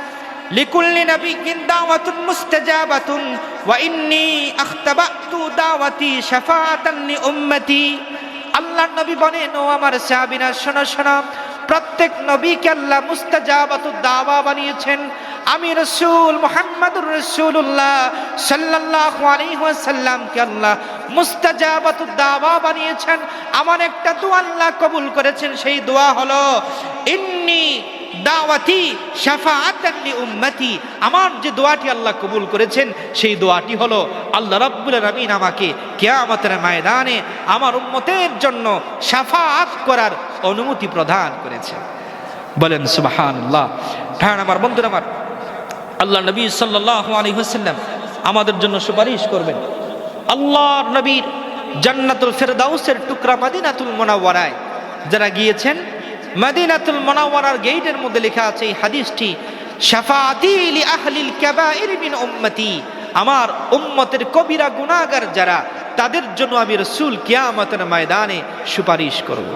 لكل نبي دعوة مستجابة وإني اختبأت دعوتي شفاعة لأمتي। আল্লাহর নবী বলেন, ও আমার সাহাবীরা শোনো শোনো, প্রত্যেক নবীকে আল্লাহ মুস্তাজাবাতুদ দাওয়া বানিয়েছেন। আমি রাসূল মুহাম্মদুর রাসূলুল্লাহ সাল্লাল্লাহু আলাইহি ওয়াসাল্লামকে আল্লাহ মুস্তাজাবাতুদ দাওয়া বানিয়েছেন। আমার একটা দোয়া আল্লাহ কবুল করেছেন, সেই দোয়া হলো ইন্নী দাওয়াতি শাফাআতান লি উম্মতি। আমার যে দোয়াটি আল্লাহ কবুল করেছেন সেই দোয়াটি হলো আল্লাহ রাব্বুল আলামিন আমাকে কিয়ামতের ময়দানে আমার উম্মতের জন্য শাফাআত করার অনুমতি প্রদান করেছেন। বলেন সুবহানাল্লাহ। ভাই আমার, বন্ধুরা আমার, আল্লাহ নবী সাল্লাল্লাহু আলাইহি ওয়াসাল্লাম আমাদের জন্য সুপারিশ করবেন। আল্লাহর নবীর জান্নাতুল ফেরদাউসের টুকরা মদিনাতুল মুনাওয়ারায় যারা গিয়েছেন, মদিনাতুল মুনাওয়ারার গেটের মধ্যে লেখা আছে এই হাদিসটি, শাফাআতি লি আহলিল কাবাইর মিন উম্মতি। আমার উম্মতের কবিরা গুনাহগার যারা, তাদের জন্য আমি রাসূল কিয়ামতের ময়দানে সুপারিশ করব।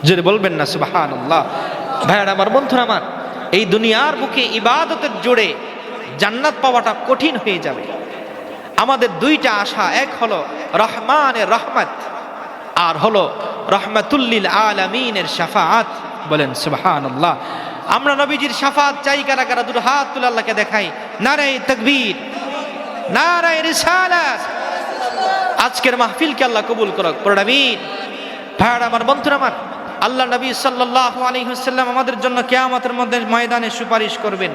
যদি বলবেন না সুবহানাল্লাহ। ভাইরা আমার, বন্ধুরা আমার, এই দুনিয়ার বুকে ইবাদতের জোরে জান্নাত পাওয়াটা কঠিন হয়ে যাবে। আমাদের দুইটা আশা, এক হলো রহমানের রহমত, আর হলো রাহমাতুল লিল আলামিনের শাফাআত। বলেন সুবহানাল্লাহ। আমরা নবীজির শাফাআত চাই কারা কারা? দুটো হাত তুলে আল্লাহকে দেখাই। নারে তাকবীর, নারে রিসালাত, আজকের মাহফিলকে আল্লাহ কবুল করুক, পড়ুন আমিন। ভাইরা আমার, বন্ধুরা আমার, আল্লাহ নবী সাল্লাল্লাহু আলাইহি ওয়াসাল্লাম আমাদের জন্য কিয়ামতের মধ্যে ময়দানে সুপারিশ করবেন।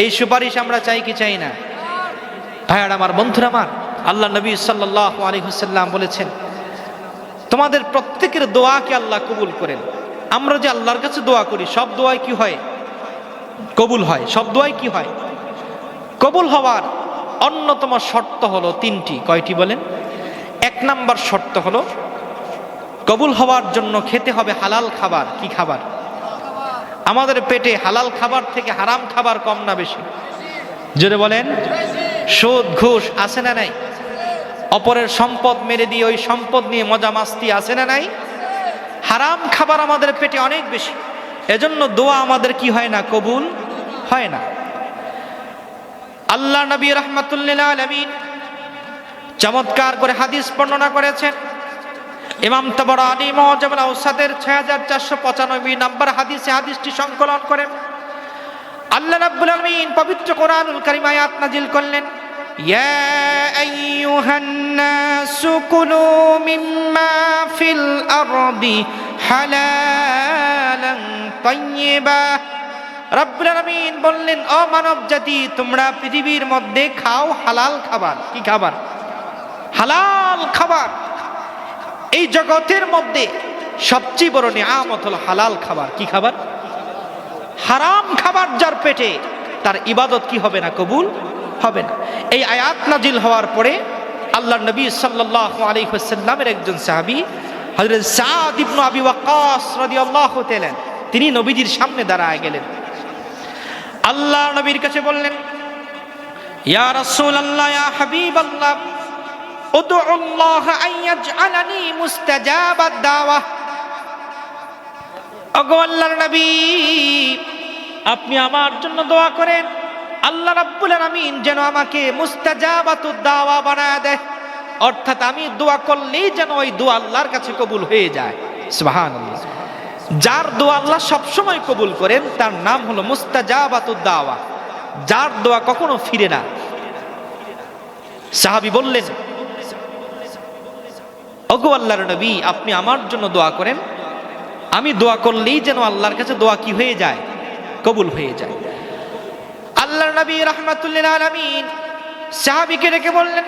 এই সুপারিশ আমরা চাই কি চাই না? ভাইরা আমার, বন্ধুরা আমার, আল্লাহ নবী সাল্লাল্লাহু আলাইহি ওয়াসাল্লাম বলেছেন তোমাদের প্রত্যেকের দোয়াকে আল্লাহ কবুল করেন। আমরা যে আল্লাহর কাছে দোয়া করি সব দোয়াই কি হয়? কবুল হয়। সব দোয়াই কি হয়? কবুল হওয়ার অন্যতম শর্ত হলো তিনটি। কয়টি বলেন? এক নাম্বার শর্ত হলো কবুল হওয়ার জন্য খেতে হবে হালাল খাবার। কি খাবার? আমাদের পেটে হালাল খাবার থেকে হারাম খাবার কম না বেশি? জোরে বলেন। সুদ ঘুষ আছে না নাই? অপরের সম্পদ মেরে দিয়ে ওই সম্পদ নিয়ে মজা মাস্তি আছে না নাই? হারাম খাবার আমাদের পেটে অনেক বেশি। এজন্য দোয়া আমাদের কি হয় না? কবুল হয় না। আল্লাহ নবী রাহমাতুল লিল আলামিন চমৎকার করে হাদিস বর্ণনা করেছেন। ইমাম তাবরানী মুআজামুল আওসাদের 6495 নম্বর হাদিসটি সংকলন করেন। আল্লাহ রাব্বুল আলামিন পবিত্র কোরআনুল কারীম আয়াত নাজিল করলেন, ইয়া আইয়ুহান নাসু কুলু মিম্মা ফিল আরদি হালালান তাইয়্যিবা। রাব্বুল আলামিন বললেন, ও মানব জাতি, তোমরা পৃথিবীর মধ্যে খাও হালাল খাবার। কি খাবার? হালাল খাবার। এই জগতের মধ্যে সবচেয়ে বড় নিয়ামত হলো হালাল খাবার। কি খাবার? হারাম খাবার যার পেটে, তার ইবাদত কি হবে না? কবুল হবে না। এই আয়াত নাজিল হওয়ার পরে আল্লাহ নবী সাল্লাল্লাহু আলাইহি ওয়াসাল্লামের একজন সাহাবী হযরত সাদ ইবনে আবি ওয়াক্কাস রাদিয়াল্লাহু তাআলা তিনি নবীজির সামনে দাঁড়ায় গেলেন। আল্লাহ নবীর কাছে বললেন, ইয়া রাসূলুল্লাহ, ইয়া হাবিবাল্লাহ, উদউ আল্লাহ আন ইয়াজআলানি মুস্তাজাবাদ দাওয়া। ওগো আল্লাহর নবী, আপনি আমার জন্য দোয়া করেন আল্লাহ রাব্বুল আলামিন যেন আমাকে মুস্তাজাবাতুদ দাওয়া বানায় দেয়, অর্থাৎ আমি দোয়া করলেই যেন ওই দোয়া আল্লাহর কাছে কবুল হয়ে যায়। সুবহানাল্লাহ। যার দোয়া আল্লাহ সবসময় কবুল করেন তার নাম হলো মুস্তাজাবাতুদ দাওয়া, যার দোয়া কখনো ফিরে না। সাহাবী বললেন, ওগো আল্লাহর নবী, আপনি আমার জন্য দোয়া করেন, আমি দোয়া করলেই যেন আল্লাহর কাছে দোয়া কি হয়ে যায়? কবুল হয়ে যায়। আল্লাহর নবী রাহমাতুল লিল আলামিন সাহাবীকে ডেকে বললেন,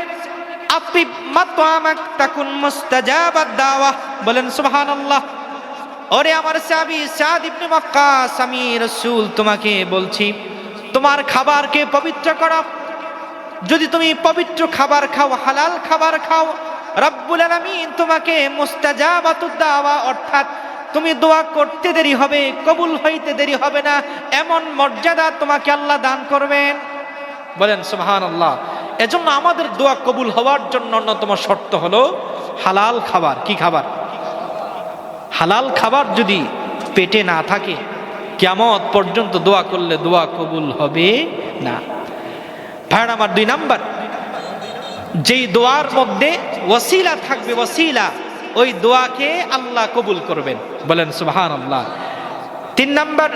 আপনি মাতআমাক তাকুন মুস্তাজাবাদ দাওয়া। বলেন সুবহানাল্লাহ। ওরে আমার সাহাবী সাদ ইবনে ওয়াক্কাস, আমি রাসূল তোমাকে বলছি তোমার খাবারকে পবিত্র করো। যদি তুমি পবিত্র খাবার খাও, হালাল খাবার খাও, রব্বুল আলামিন তোমাকে মুস্তাজাবাতুদ দাওয়া, অর্থাৎ তুমি দোয়া করতে দেরি হবে, কবুল হইতে দেরি হবে না, এমন মর্যাদা তোমাকে আল্লাহ দান করবেন। বলেন সুবহানাল্লাহ। এজন্য আমাদের দোয়া কবুল হওয়ার জন্য অন্যতম শর্ত হলো হালাল খাবার। কি খাবার? হালাল খাবার যদি পেটে না থাকে, কিয়ামত পর্যন্ত দোয়া করলে দোয়া কবুল হবে না। ভাই আমার, 2 নাম্বার, যেই দোয়ার মধ্যে ওয়াসিলা থাকবে, ওয়াসিলা, ওই দোয়াকে আল্লাহ কবুল করবেন। বলেন সুবহানাল্লাহ। 3 নাম্বার,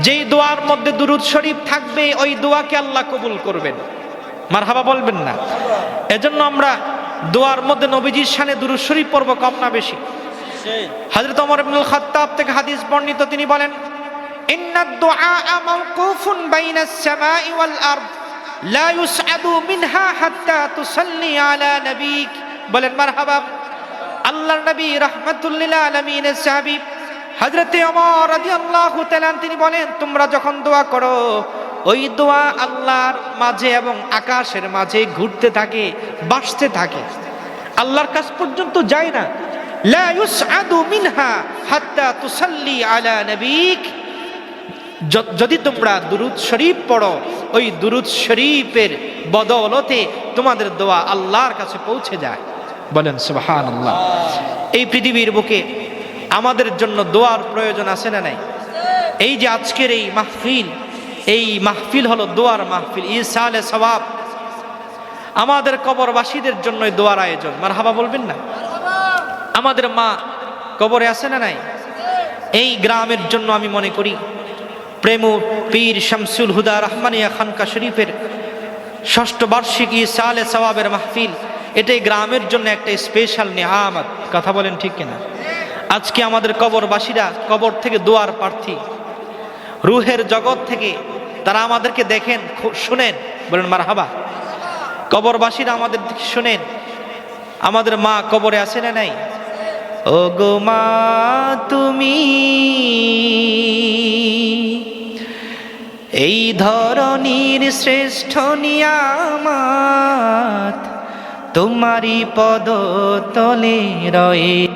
যেই দোয়ার মধ্যে দুরূদ শরীফ থাকবে ওই দোয়াকে আল্লাহ কবুল করবেন। মারহাবা বলবেন না? এজন্য আমরা দোয়ার মধ্যে নবীজির শানে দুরূদ শরীফ পড়ব কম না বেশি? হযরত ওমর ইবনুল খাত্তাব থেকে হাদিস বর্ণিত, তিনি বলেন, ইন্নাদ দুআ মাওকুফুন বাইনাস সামাই ওয়াল আরদ লা ইউসআদু মিনহা হাত্তা তুসাল্লি আলা নবিক। বলেন মারহাবা। আল্লাহর নবী রাহমাতুল লিল আলামিনের সাহাবী হযরত ওমর রাদিয়াল্লাহু তাআলা তিনি বলেন, তোমরা যখন দোয়া করো ওই দোয়া আল্লাহর মাঝে এবং আকাশের মাঝে ঘুরতে থাকে, বাসতে থাকে, আল্লাহর কাছ পর্যন্ত যায় না। লা ইউসআদু মিনহা হাত্তা তুসাল্লি আলা নবিক। যদি তোমরা দুরূদ শরীফ পড়ো, ওই দুরূদ শরীফের বদৌলতে তোমাদের দোয়া আল্লাহর কাছে পৌঁছে যায়। বলেন সুবহানাল্লাহ। এই পৃথিবীর বুকে আমাদের জন্য দোয়ার প্রয়োজন আছে না নাই? এই যে আজকের এই মাহফিল, এই মাহফিল হলো দোয়ার মাহফিল, ইসালে সওয়াব। আমাদের কবরবাসীদের জন্য দোয়ার আয়োজন। মারহাবা বলবেন না? আমাদের মা কবরে আছে না নাই? এই গ্রামের জন্য আমি মনে করি প্রেম পীর শামসুল হুদা রহমানিয়া খানকা শরীফের ৬ষ্ঠ বার্ষিকী ইসালে সওয়াবের মাহফিল, এটাই গ্রামের জন্য একটা স্পেশাল নিয়ামত। কথা বলেন ঠিক কিনা? আজকে আমাদের কবরবাসীরা কবর থেকে দুয়ার প্রার্থী, রুহের জগৎ থেকে তারা আমাদেরকে দেখেন, শুনেন, বলেন মারহাবা। কবরবাসীরা আমাদের শুনেন। আমাদের মা কবরে আছে না নাই? ও গো মা তুমি এই ধরনীর শ্রেষ্ঠ নিয়ামত, তোমারই পদ তলে রয়ে